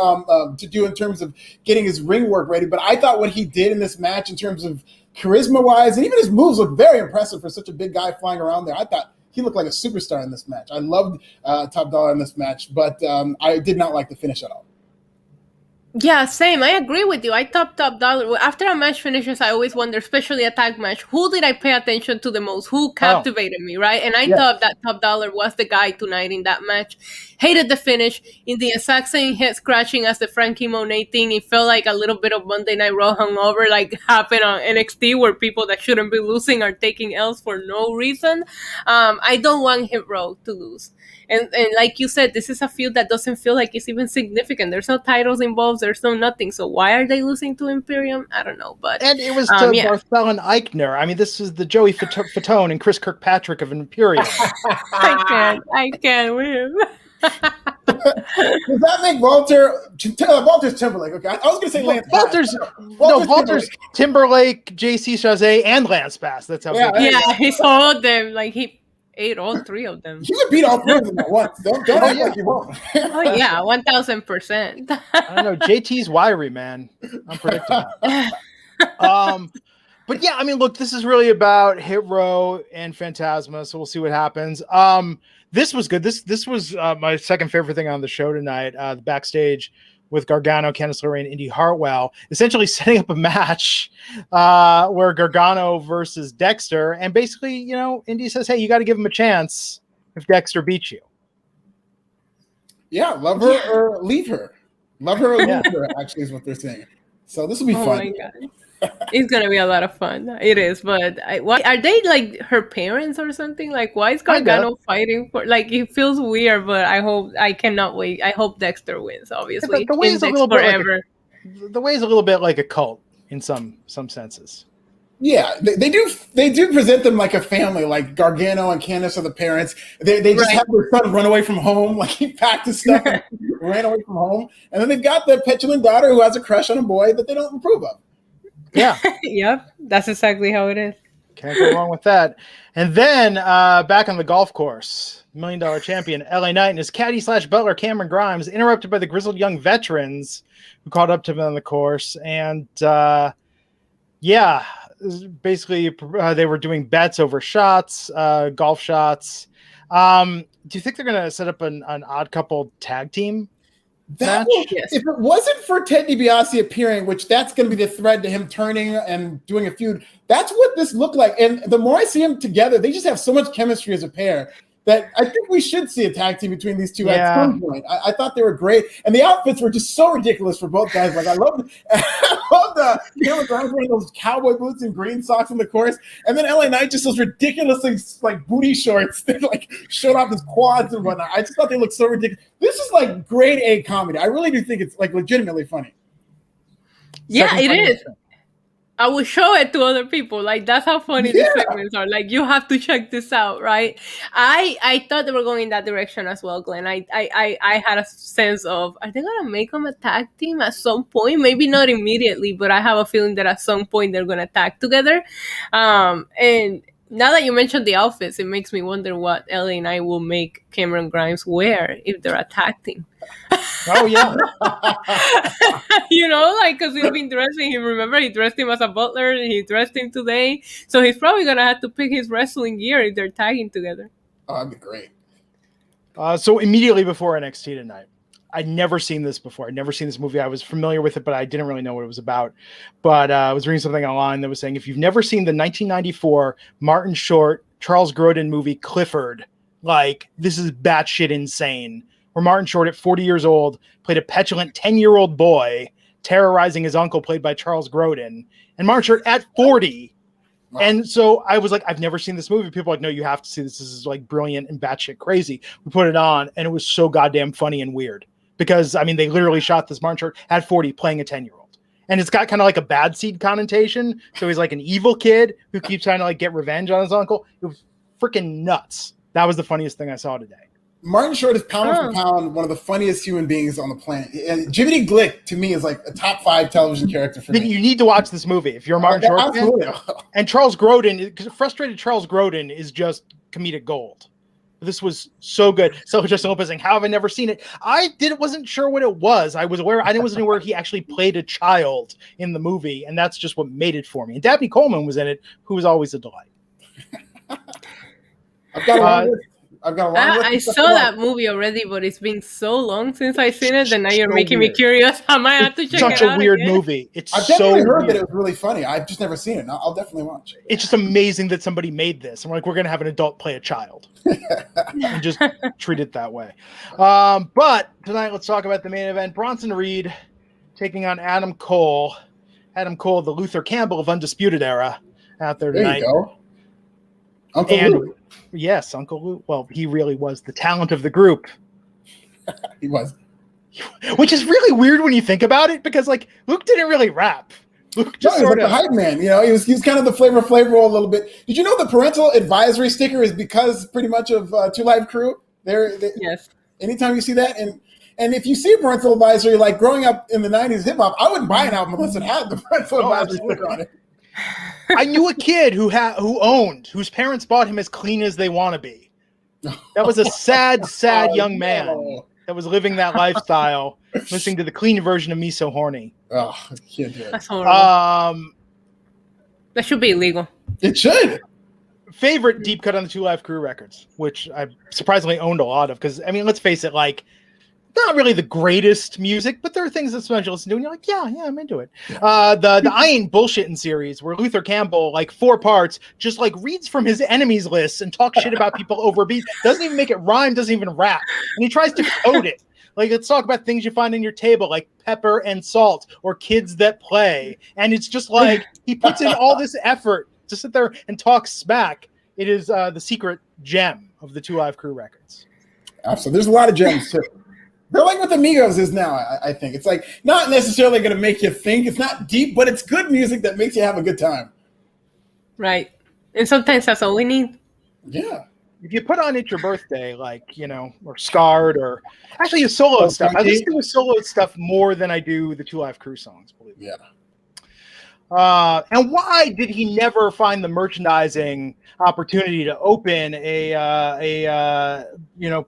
to do in terms of getting his ring work ready. But I thought what he did in this match in terms of charisma-wise, and even his moves looked very impressive for such a big guy flying around there. I thought he looked like a superstar in this match. I loved Top Dollar in this match, but I did not like the finish at all. Yeah, same. I agree with you. I thought Top Dollar. After a match finishes, I always wonder, especially a tag match, who did I pay attention to the most? Who captivated me, right? And I thought that Top Dollar was the guy tonight in that match. Hated the finish. In the exact same head scratching as the Frankie Monet thing, it felt like a little bit of Monday Night Raw hungover, happened on NXT, where people that shouldn't be losing are taking L's for no reason. I don't want Hit Row to lose. And like you said, this is a feud that doesn't feel like it's even significant. There's no titles involved. There's no nothing. So why are they losing to Imperium? I don't know. But and it was to Barthel and Eichner. I mean, this is the Joey Fatone and Chris Kirkpatrick of Imperium. I can't win. Does that make Walter's Timberlake? Okay, I was going to say Lance Bass. Walter's Timberlake, JC Chazé, and Lance Bass. That's how. Yeah, he saw them like he ate all three of them. He would beat all three of them at once. Don't act like you won't. Oh yeah, 1000%. I don't know. JT's wiry, man. Unpredictable. But yeah, I mean, look, this is really about Hit Row and Phantasma, so we'll see what happens. This was good. This was my second favorite thing on the show tonight. The backstage with Gargano, Candice LeRae, and Indy Hartwell, essentially setting up a match where Gargano versus Dexter, and basically, you know, Indy says, "Hey, you got to give him a chance if Dexter beats you." Yeah, love her or leave her. Love her or leave her. Actually, is what they're saying. So this will be fun. Oh my god. It's gonna be a lot of fun. It is, but why are they like her parents or something? Like, why is Gargano fighting for? Like, it feels weird, but I cannot wait. I hope Dexter wins. Obviously, the way is a little bit the way is a little bit like a cult in some senses. Yeah, they do present them like a family. Like Gargano and Candice are the parents. They just have their son run away from home. Like he packed his stuff and ran away from home, and then they've got their petulant daughter who has a crush on a boy that they don't approve of. Yeah. Yep. That's exactly how it is. Can't go wrong with that. And then back on the golf course, $1 Million champion LA Knight and his caddy / butler Cameron Grimes interrupted by the grizzled young veterans who caught up to him on the course. And basically they were doing bets over shots, golf shots. Do you think they're going to set up an odd couple tag team? If it wasn't for Ted DiBiase appearing, which that's going to be the thread to him turning and doing a feud, that's what this looked like. And the more I see them together, they just have so much chemistry as a pair that I think we should see a tag team between these two at some point. I thought they were great. And the outfits were just so ridiculous for both guys. Like I love the Cameron Grimes wearing those cowboy boots and green socks on the course. And then LA Knight just those ridiculously like booty shorts that like showed off his quads and whatnot. I just thought they looked so ridiculous. This is like grade A comedy. I really do think it's like legitimately funny. Yeah, it is. I will show it to other people. Like, that's how funny these segments are. Like, you have to check this out, right? I thought they were going in that direction as well, Glenn. I had a sense of, are they going to make them a tag team at some point? Maybe not immediately, but I have a feeling that at some point they're going to tag together. And now that you mentioned the outfits, it makes me wonder what LA Knight will make Cameron Grimes wear if they're a tag team. Oh, yeah. You know, like, because he's been dressing him. Remember, he dressed him as a butler, and he dressed him today. So he's probably going to have to pick his wrestling gear if they're tagging together. Oh, that'd be great. So immediately before NXT tonight, I'd never seen this before. I'd never seen this movie. I was familiar with it, but I didn't really know what it was about. But I was reading something online that was saying, if you've never seen the 1994 Martin Short, Charles Grodin movie Clifford, like, this is batshit insane. Where Martin Short, at 40 years old, played a petulant 10-year-old boy terrorizing his uncle, played by Charles Grodin. And Martin Short at 40. Wow. And so I was like, I've never seen this movie. People were like, no, you have to see this. This is like brilliant and batshit crazy. We put it on, and it was so goddamn funny and weird. Because, I mean, they literally shot this Martin Short at 40 playing a 10-year-old. And it's got kind of like a bad seed connotation. So he's like an evil kid who keeps trying to like get revenge on his uncle. It was freaking nuts. That was the funniest thing I saw today. Martin Short is pound for pound one of the funniest human beings on the planet. And Jiminy Glick, to me, is like a top 5 television character for me. You need to watch this movie if you're a Martin Short fan. And Charles Grodin, because frustrated Charles Grodin is just comedic gold. This was so good. So just saying, how have I never seen it? Wasn't sure what it was. I wasn't aware he actually played a child in the movie, and that's just what made it for me. And Dabney Coleman was in it, who was always a delight. I've got a I saw that movie already, but it's been so long since I've seen it that now you're making me curious. I might have to check it out. Such a weird movie. I've definitely heard that it was really funny. I've just never seen it. I'll definitely watch it. It's just amazing that somebody made this. I'm like, we're going to have an adult play a child. And just treat it that way. But tonight, let's talk about the main event. Bronson Reed taking on Adam Cole. Adam Cole, the Luther Campbell of Undisputed Era, out there tonight. There you go. Uncle Luke. Yes, Uncle Luke. Well, he really was the talent of the group. He was. Which is really weird when you think about it, because like Luke didn't really rap. Luke just he was sort like the hype man. You know, he was kind of the Flavor role a little bit. Did you know the parental advisory sticker is because pretty much of Two Live Crew? Yes. Anytime you see that, and if you see a parental advisory, like growing up in the 90s hip hop, I wouldn't buy an album unless it had the parental advisory sticker on it. I knew a kid whose parents bought him As Clean as They Want to Be. That was a sad young man that was living that lifestyle, listening to the clean version of Me So Horny. Oh, can't do it. That's horrible. That should be illegal. It should. Favorite deep cut on the Two Live Crew records, which I surprisingly owned a lot of, because I mean, let's face it, like, not really the greatest music, but there are things that sometimes you listen to and you're like, yeah, I'm into it. The I Ain't Bullshittin' series, where Luther Campbell, like 4 parts, just like reads from his enemies list and talks shit about people over beats. Doesn't even make it rhyme, doesn't even rap. And he tries to code it. Like, let's talk about things you find in your table, like pepper and salt, or kids that play. And it's just like, he puts in all this effort to sit there and talk smack. It is the secret gem of the Two Live Crew records. Absolutely. There's a lot of gems too. They're like what the Migos is now, I think. It's like not necessarily going to make you think. It's not deep, but it's good music that makes you have a good time. Right. And sometimes that's all we need. Yeah. If you put on It's Your Birthday, like, you know, or Scarred, or actually his solo stuff. I listen to his solo stuff more than I do the Two Live Crew songs, believe me. Yeah. And why did he never find the merchandising opportunity to open a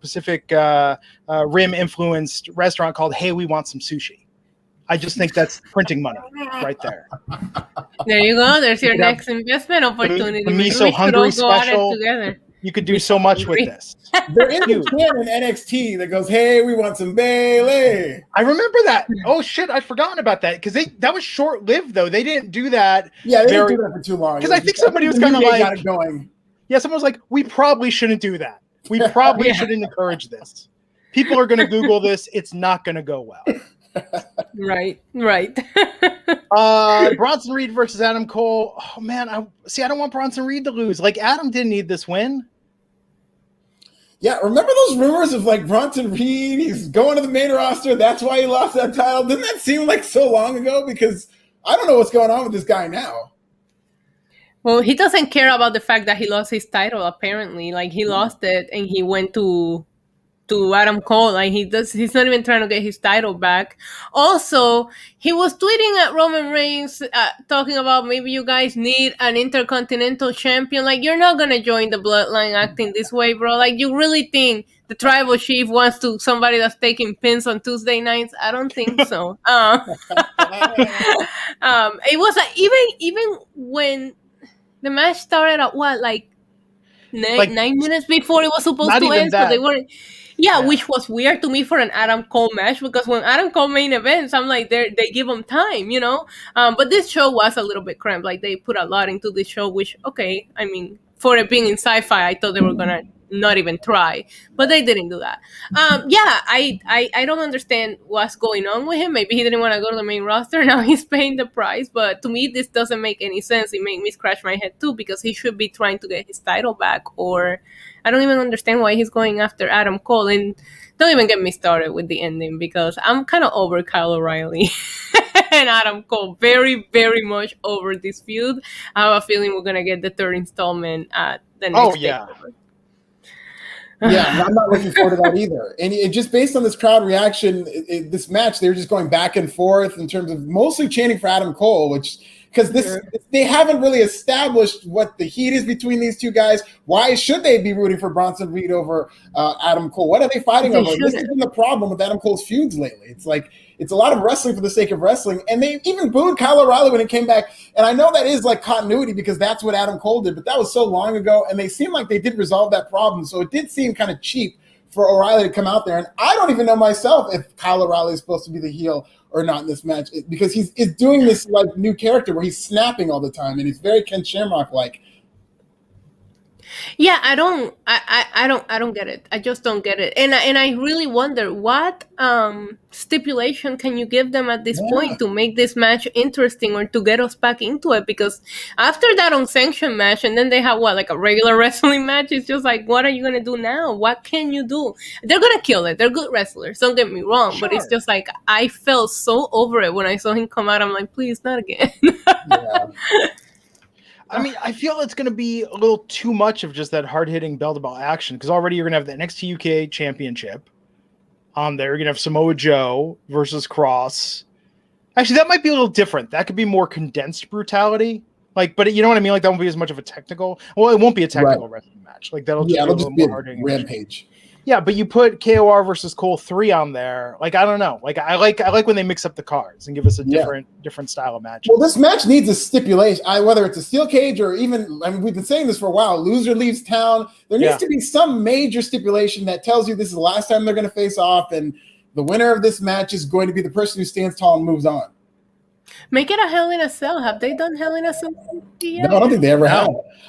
Pacific Rim influenced restaurant called Hey, We Want Some Sushi? I just think that's printing money right there. There you go. There's your next investment opportunity. The Me So Hungry special. Together. You could do so much with this. There is a chant in NXT that goes, "Hey, we want some Bailey." I remember that. Oh shit, I'd forgotten about that, because that was short lived though. They didn't do that. Yeah, they didn't do that for too long. Because I think somebody was kind of like, got it going. Yeah, someone was like, we probably shouldn't do that. We probably shouldn't encourage this. People are going to Google this. It's not going to go well. Right. Bronson Reed versus Adam Cole. Oh man, I don't want Bronson Reed to lose. Like, Adam didn't need this win. Yeah, remember those rumors of like Bronson Reed? He's going to the main roster. That's why he lost that title. Didn't that seem like so long ago? Because I don't know what's going on with this guy now. Well, he doesn't care about the fact that he lost his title, apparently. Like, he lost it and he went to Adam Cole. Like, he's not even trying to get his title back. Also, he was tweeting at Roman Reigns, talking about maybe you guys need an intercontinental champion. Like, you're not going to join the bloodline acting this way, bro. Like, you really think the tribal chief wants somebody that's taking pins on Tuesday nights? I don't think so. It was like, even when the match started at what, like 9 minutes before it was supposed to end, so they weren't. Yeah, which was weird to me for an Adam Cole match, because when Adam Cole main events, I'm like, they give him time, you know. But this show was a little bit cramped. Like, they put a lot into this show, which, okay, I mean, for it being in sci-fi, I thought they were gonna not even try, but they didn't do that. I don't understand what's going on with him. Maybe he didn't want to go to the main roster. Now he's paying the price, but to me, this doesn't make any sense. It made me scratch my head too, because he should be trying to get his title back, or I don't even understand why he's going after Adam Cole. And don't even get me started with the ending, because I'm kind of over Kyle O'Reilly and Adam Cole. Very, very much over this feud. I have a feeling we're going to get the 3rd installment at the next takeover. Yeah, I'm not looking forward to that either. And just based on this crowd reaction, this match, they were just going back and forth in terms of mostly chanting for Adam Cole, because they haven't really established what the heat is between these two guys. Why should they be rooting for Bronson Reed over Adam Cole? What are they fighting over? This has been the problem with Adam Cole's feuds lately. It's like, it's a lot of wrestling for the sake of wrestling. And they even booed Kyle O'Reilly when it came back. And I know that is like continuity, because that's what Adam Cole did, but that was so long ago. And they seemed like they did resolve that problem. So it did seem kind of cheap for O'Reilly to come out there. And I don't even know myself if Kyle O'Reilly is supposed to be the heel or not in this match, because he's doing this like new character where he's snapping all the time, and he's very Ken Shamrock like. Yeah, I don't get it. I just don't get it. And I really wonder what stipulation can you give them at this Yeah. point to make this match interesting or to get us back into it, because after that unsanctioned match and then they have what, like a regular wrestling match, it's just like, what are you gonna do now? What can you do? They're gonna kill it. They're good wrestlers, don't get me wrong, but it's Sure. just like I felt so over it when I saw him come out. I'm like, please, not again. Yeah. I mean, I feel it's going to be a little too much of just that hard-hitting bell-to-bell action, because already you're going to have the NXT UK Championship on there. You're going to have Samoa Joe versus Cross. Actually, that might be a little different. That could be more condensed brutality. Like, but you know what I mean? Like, that won't be as much of a technical. Well, it won't be a technical wrestling match. Like, that'll just be a it'll little just be more a hard-hitting. rampage. Yeah, but you put KOR versus Cole 3 on there. Like, I don't know. Like, I like when they mix up the cards and give us a different style of match. Well, this match needs a stipulation. Whether it's a steel cage or even, I mean, we've been saying this for a while. Loser leaves town. There needs to be some major stipulation that tells you this is the last time they're going to face off, and the winner of this match is going to be the person who stands tall and moves on. Make it a Hell in a Cell. Have they done Hell in a Cell? No, I don't think they ever have.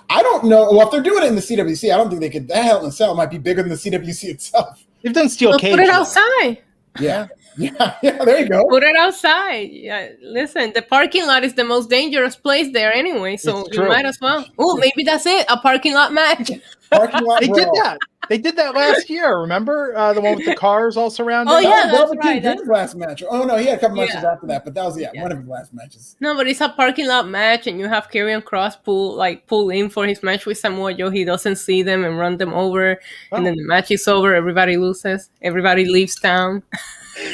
I don't know. Well, if they're doing it in the CWC, I don't think they could. That Hell in a Cell might be bigger than the CWC itself. They've done steel cage. Put it outside. Yeah. There you go. Put it outside. Yeah, listen, the parking lot is the most dangerous place there anyway, so you might as well. Oh, maybe that's it. A parking lot match. Parking lot. They did that. They did that last year. Remember the one with the cars all surrounded? Oh yeah, that's right. His last match. Oh no, he had a couple matches after that, but that was one of his last matches. No, but it's a parking lot match, and you have Karrion Kross pull in for his match with Samoa Joe. He doesn't see them and run them over, and then the match is over. Everybody loses. Everybody leaves town.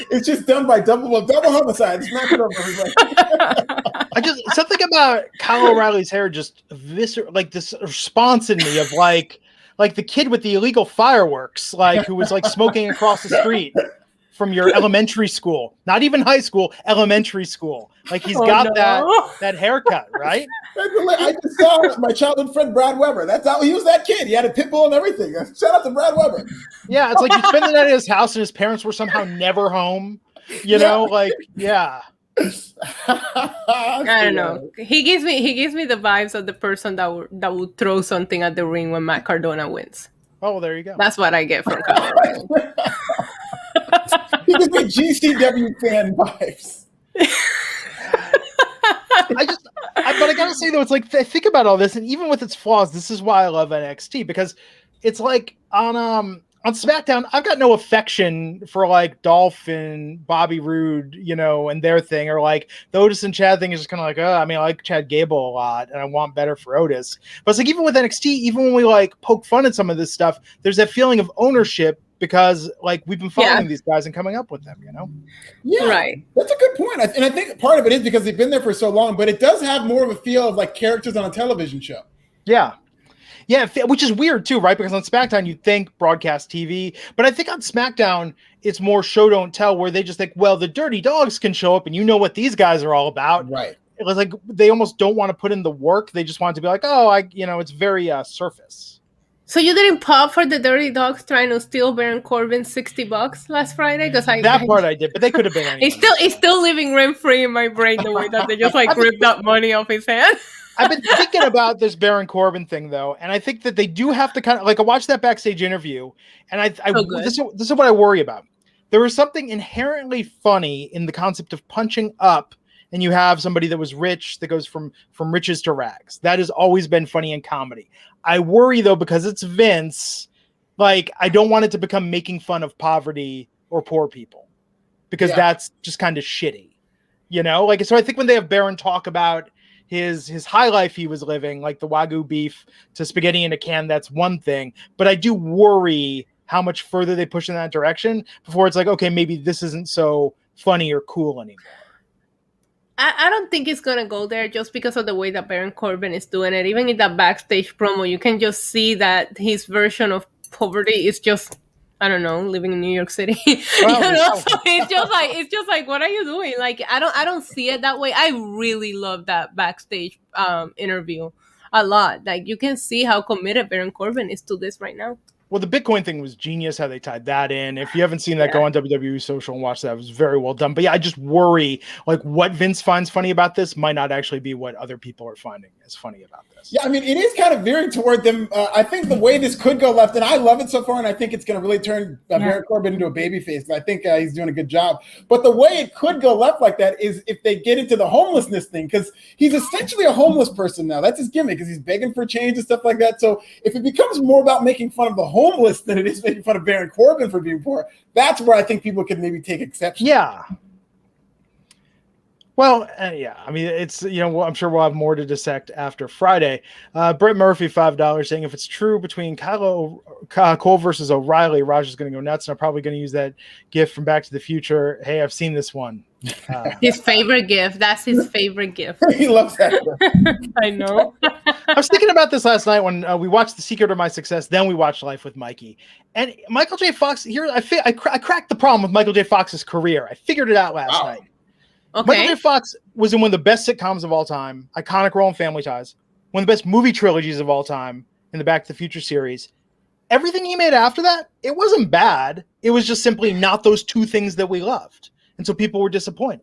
It's just done by double homicide. Smack it over. Something about Kyle O'Reilly's hair just like this response in me of like the kid with the illegal fireworks, like who was like smoking across the street from your elementary school, not even high school, elementary school. Like he's got that haircut, right? I just saw my childhood friend Brad Weber. That's how he was. That kid. He had a pit bull and everything. Shout out to Brad Weber. Yeah, it's like you spend the night at his house and his parents were somehow never home. You know, like I don't know. He gives me the vibes of the person that would throw something at the ring when Matt Cardona wins. Oh, well, there you go. That's what I get from Kyle. He gives me GCW fan vibes. But I gotta say though, it's like think about all this, and even with its flaws, this is why I love NXT, because it's like on SmackDown, I've got no affection for like Dolph and Bobby Roode, you know, and their thing, or like the Otis and Chad thing is just kind of like, I mean, I like Chad Gable a lot, and I want better for Otis. But it's like even with NXT, even when we like poke fun at some of this stuff, there's that feeling of ownership because like we've been following these guys and coming up with them, you know? Yeah, right. That's a good point. And I think part of it is because they've been there for so long, but it does have more of a feel of like characters on a television show. Yeah. Yeah, which is weird too, right? Because on SmackDown, you'd think broadcast TV, but I think on SmackDown, it's more show don't tell, where they just think, well, the Dirty Dogs can show up and you know what these guys are all about. Right. It was like they almost don't want to put in the work. They just want to be like, it's very surface. So you didn't pop for the Dirty Dogs trying to steal Baron Corbin $60 last Friday? Because I did, but they could have been anyone. It's still living rent free in my brain the way that they just like ripped that money off his hand. I've been thinking about this Baron Corbin thing though, and I think that they do have to kind of like I watched that backstage interview, and this is what I worry about. There is something inherently funny in the concept of punching up, and you have somebody that was rich that goes from riches to rags. That has always been funny in comedy. I worry though, because it's Vince, like I don't want it to become making fun of poverty or poor people, because that's just kind of shitty, you know? Like, so I think when they have Baron talk about his high life he was living, like the Wagyu beef to spaghetti in a can, that's one thing. But I do worry how much further they push in that direction before it's like, okay, maybe this isn't so funny or cool anymore. I don't think it's going to go there just because of the way that Baron Corbin is doing it. Even in that backstage promo, you can just see that his version of poverty is just, I don't know, living in New York City. Well, you know? So it's just like, what are you doing? Like, I don't see it that way. I really love that backstage interview a lot. Like, you can see how committed Baron Corbin is to this right now. Well, the Bitcoin thing was genius how they tied that in. If you haven't seen that, go on WWE Social and watch that. It was very well done. But yeah, I just worry like what Vince finds funny about this might not actually be what other people are finding as funny about this. Yeah, I mean, it is kind of veering toward them. I think the way this could go left, and I love it so far, and I think it's going to really turn Baron Corbin into a babyface. I think he's doing a good job. But the way it could go left like that is if they get into the homelessness thing, because he's essentially a homeless person now. That's his gimmick, because he's begging for change and stuff like that. So if it becomes more about making fun of the homeless than it is making fun of Baron Corbin for being poor, that's where I think people could maybe take exception. Yeah. Well, yeah, I mean, it's, I'm sure we'll have more to dissect after Friday. Brett Murphy, $5, saying if it's true between Cole versus O'Reilly, Roger's going to go nuts, and I'm probably going to use that gift from Back to the Future. Hey, I've seen this one. His favorite gift. That's his favorite gift. He loves that. I know. I was thinking about this last night when we watched The Secret of My Success, then we watched Life with Mikey. And Michael J. Fox, here, I cracked the problem with Michael J. Fox's career. I figured it out last night. Okay. Michael J. Fox was in one of the best sitcoms of all time, iconic role in Family Ties, one of the best movie trilogies of all time in the Back to the Future series. Everything he made after that, it wasn't bad. It was just simply not those two things that we loved. And so people were disappointed.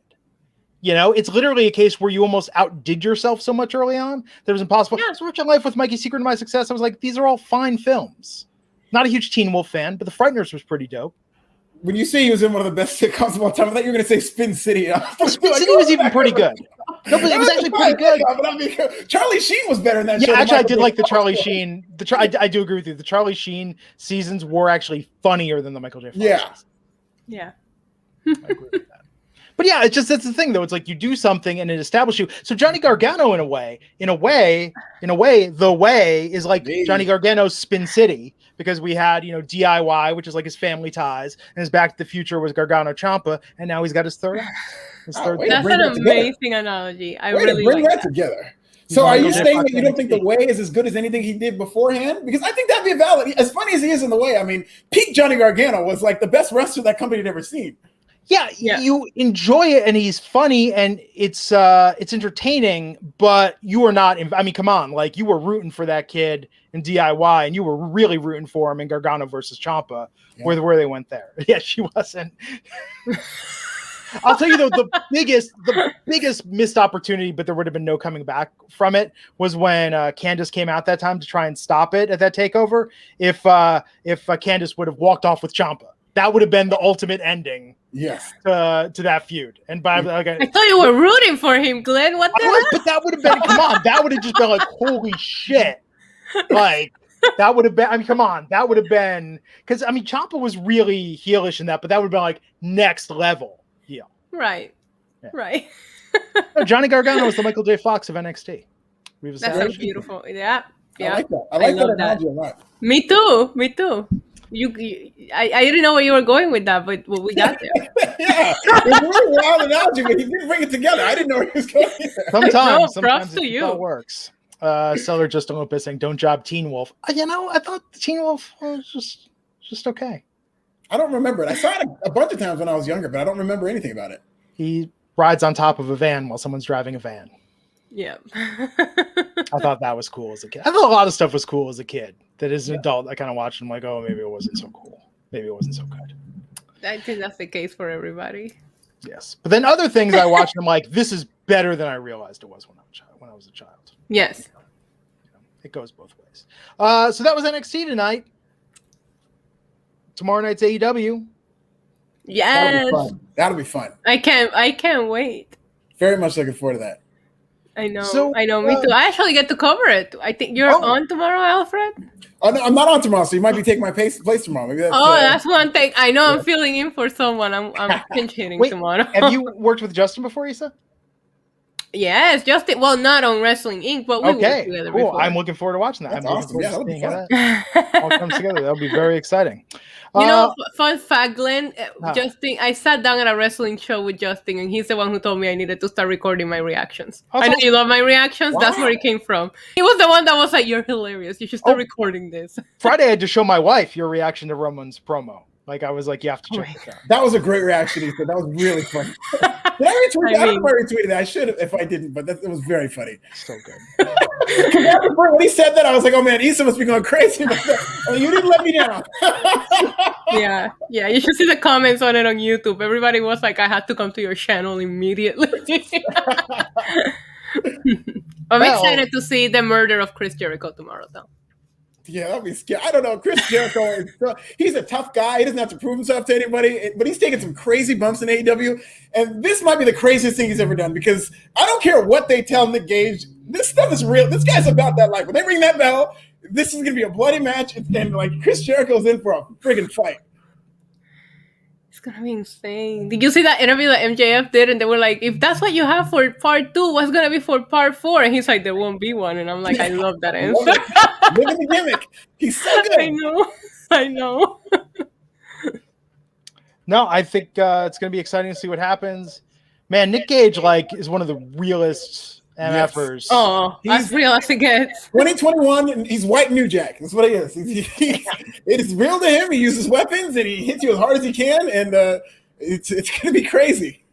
It's literally a case where you almost outdid yourself so much early on that it was impossible. Yeah, so watching Life with Mikey, Secret of My Success, I was like, these are all fine films. Not a huge Teen Wolf fan, but The Frighteners was pretty dope. When you say he was in one of the best sitcoms of all time, I thought you were going to say Spin City. Spin City was even pretty good. No, but it was actually pretty good. But I mean, Charlie Sheen was better than that. Yeah, actually, I did like the Charlie Sheen. I do agree with you. The Charlie Sheen seasons were actually funnier than the Michael J. Fox. Yeah. I agree with that. But yeah, that's the thing, though. It's like you do something and it establishes you. So Johnny Gargano, in a way, the way is like Johnny Gargano's Spin City, because we had, DIY, which is like his Family Ties, and his Back to the Future was Gargano Ciampa, and now he's got his third act. That's an amazing analogy. I really bring like that together. So are you saying that you don't think The Way is as good as anything he did beforehand? Because I think that'd be a valid. As funny as he is in The Way, I mean, peak Johnny Gargano was like the best wrestler that company had ever seen. Yeah, you enjoy it, and he's funny, and it's entertaining. But you are not. I mean, come on, like you were rooting for that kid in DIY, and you were really rooting for him in Gargano versus Ciampa, where they went there. Yeah, she wasn't. I'll tell you though, the biggest missed opportunity, but there would have been no coming back from it, was when Candice came out that time to try and stop it at that takeover. If Candice would have walked off with Ciampa, that would have been the ultimate ending. Yes. To that feud. And by I thought you were rooting for him, Glenn. What the hell? But that would have been, come on, that would have just been like, holy shit. Like, that would have been, I mean, come on, that would have been, because, I mean, Ciampa was really heelish in that, but that would have been like next level heel. Right. Yeah. Right. No, Johnny Gargano was the Michael J. Fox of NXT. That's so beautiful. Yeah. I like that. I like that analogy a lot. Me too. I didn't know where you were going with that, but we got there. Yeah, it's a really wild analogy, but he didn't bring it together. I didn't know where he was going there. Sometimes it works. Seller just a little bit saying, "Don't job Teen Wolf." I thought Teen Wolf was just okay. I don't remember it. I saw it a bunch of times when I was younger, but I don't remember anything about it. He rides on top of a van while someone's driving a van. Yeah. I thought that was cool as a kid. I thought a lot of stuff was cool as a kid. That as an adult, I kind of watched and I'm like, oh, maybe it wasn't so cool. Maybe it wasn't so good. I think that's the case for everybody. Yes. But then other things I watched, I'm like, this is better than I realized it was when I was a child. Yes. It goes both ways. So that was NXT tonight. Tomorrow night's AEW. Yes. That'll be fun. I can't wait. Very much looking forward to that. I know. Me too. I actually get to cover it. I think you're on tomorrow, Alfred. Oh no, I'm not on tomorrow, so you might be taking my place tomorrow. Maybe that's one thing. I know. I'm filling in for someone. I'm pinch hitting tomorrow. Have you worked with Justin before, Issa? Yes, Justin. Well, not on Wrestling Inc., but we worked together before. I'm looking forward to watching that. That's I'm awesome. looking forward to seeing how that all comes together. That'll be very exciting. Fun fact, Glenn, Justin, I sat down at a wrestling show with Justin, and he's the one who told me I needed to start recording my reactions. I know you love my reactions. Wow. That's where it came from. He was the one that was like, you're hilarious. You should start recording this. Friday, I had to show my wife your reaction to Roman's promo. Like, I was like, you have to check this out. That was a great reaction, Ethan. That was really funny. Did I retweet that? I don't know if I retweeted that. I should have if I didn't, but it was very funny. So good. When he said that, I was like, oh man, Issa must be going crazy. Oh, you didn't let me down. Yeah. You should see the comments on it on YouTube. Everybody was like, I had to come to your channel immediately. I'm excited to see the murder of Chris Jericho tomorrow, though. Yeah, that'd be scary. I don't know. Chris Jericho, he's a tough guy. He doesn't have to prove himself to anybody, but he's taken some crazy bumps in AEW. And this might be the craziest thing he's ever done because I don't care what they tell Nick Gage. This stuff is real. This guy's about that life. When they ring that bell, this is going to be a bloody match. And like Chris Jericho's in for a friggin' fight. It's going to be insane. Did you see that interview that MJF did? And they were like, if that's what you have for part 2, what's going to be for part 4? And he's like, there won't be one. And I'm like, I love that answer. Look at the gimmick. He's so good. I know. No, I think it's going to be exciting to see what happens. Man, Nick Gage is one of the realest MFers. Yes. Oh, as real as it gets. 2021, he's white New Jack. That's what he is. It is real to him. He uses weapons and he hits you as hard as he can, and it's going to be crazy.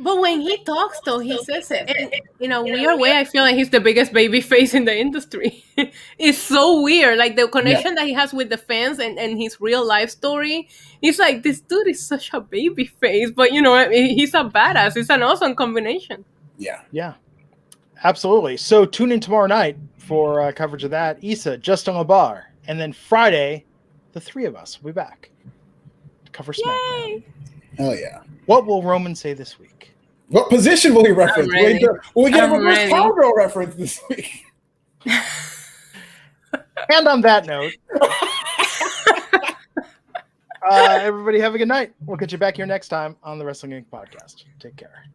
But when he talks, though, he says it. And in a weird way, I feel like he's the biggest baby face in the industry. It's so weird. Like, the connection that he has with the fans and his real life story. He's like, this dude is such a baby face. But, he's a badass. It's an awesome combination. Yeah. Absolutely. So tune in tomorrow night for coverage of that. Issa, Justin LaBar. And then Friday, the three of us will be back to cover SmackDown. Hell yeah. What will Roman say this week? What position will he reference? Will we get a reverse cowgirl reference this week? And on that note, everybody have a good night. We'll get you back here next time on the Wrestling Inc. podcast. Take care.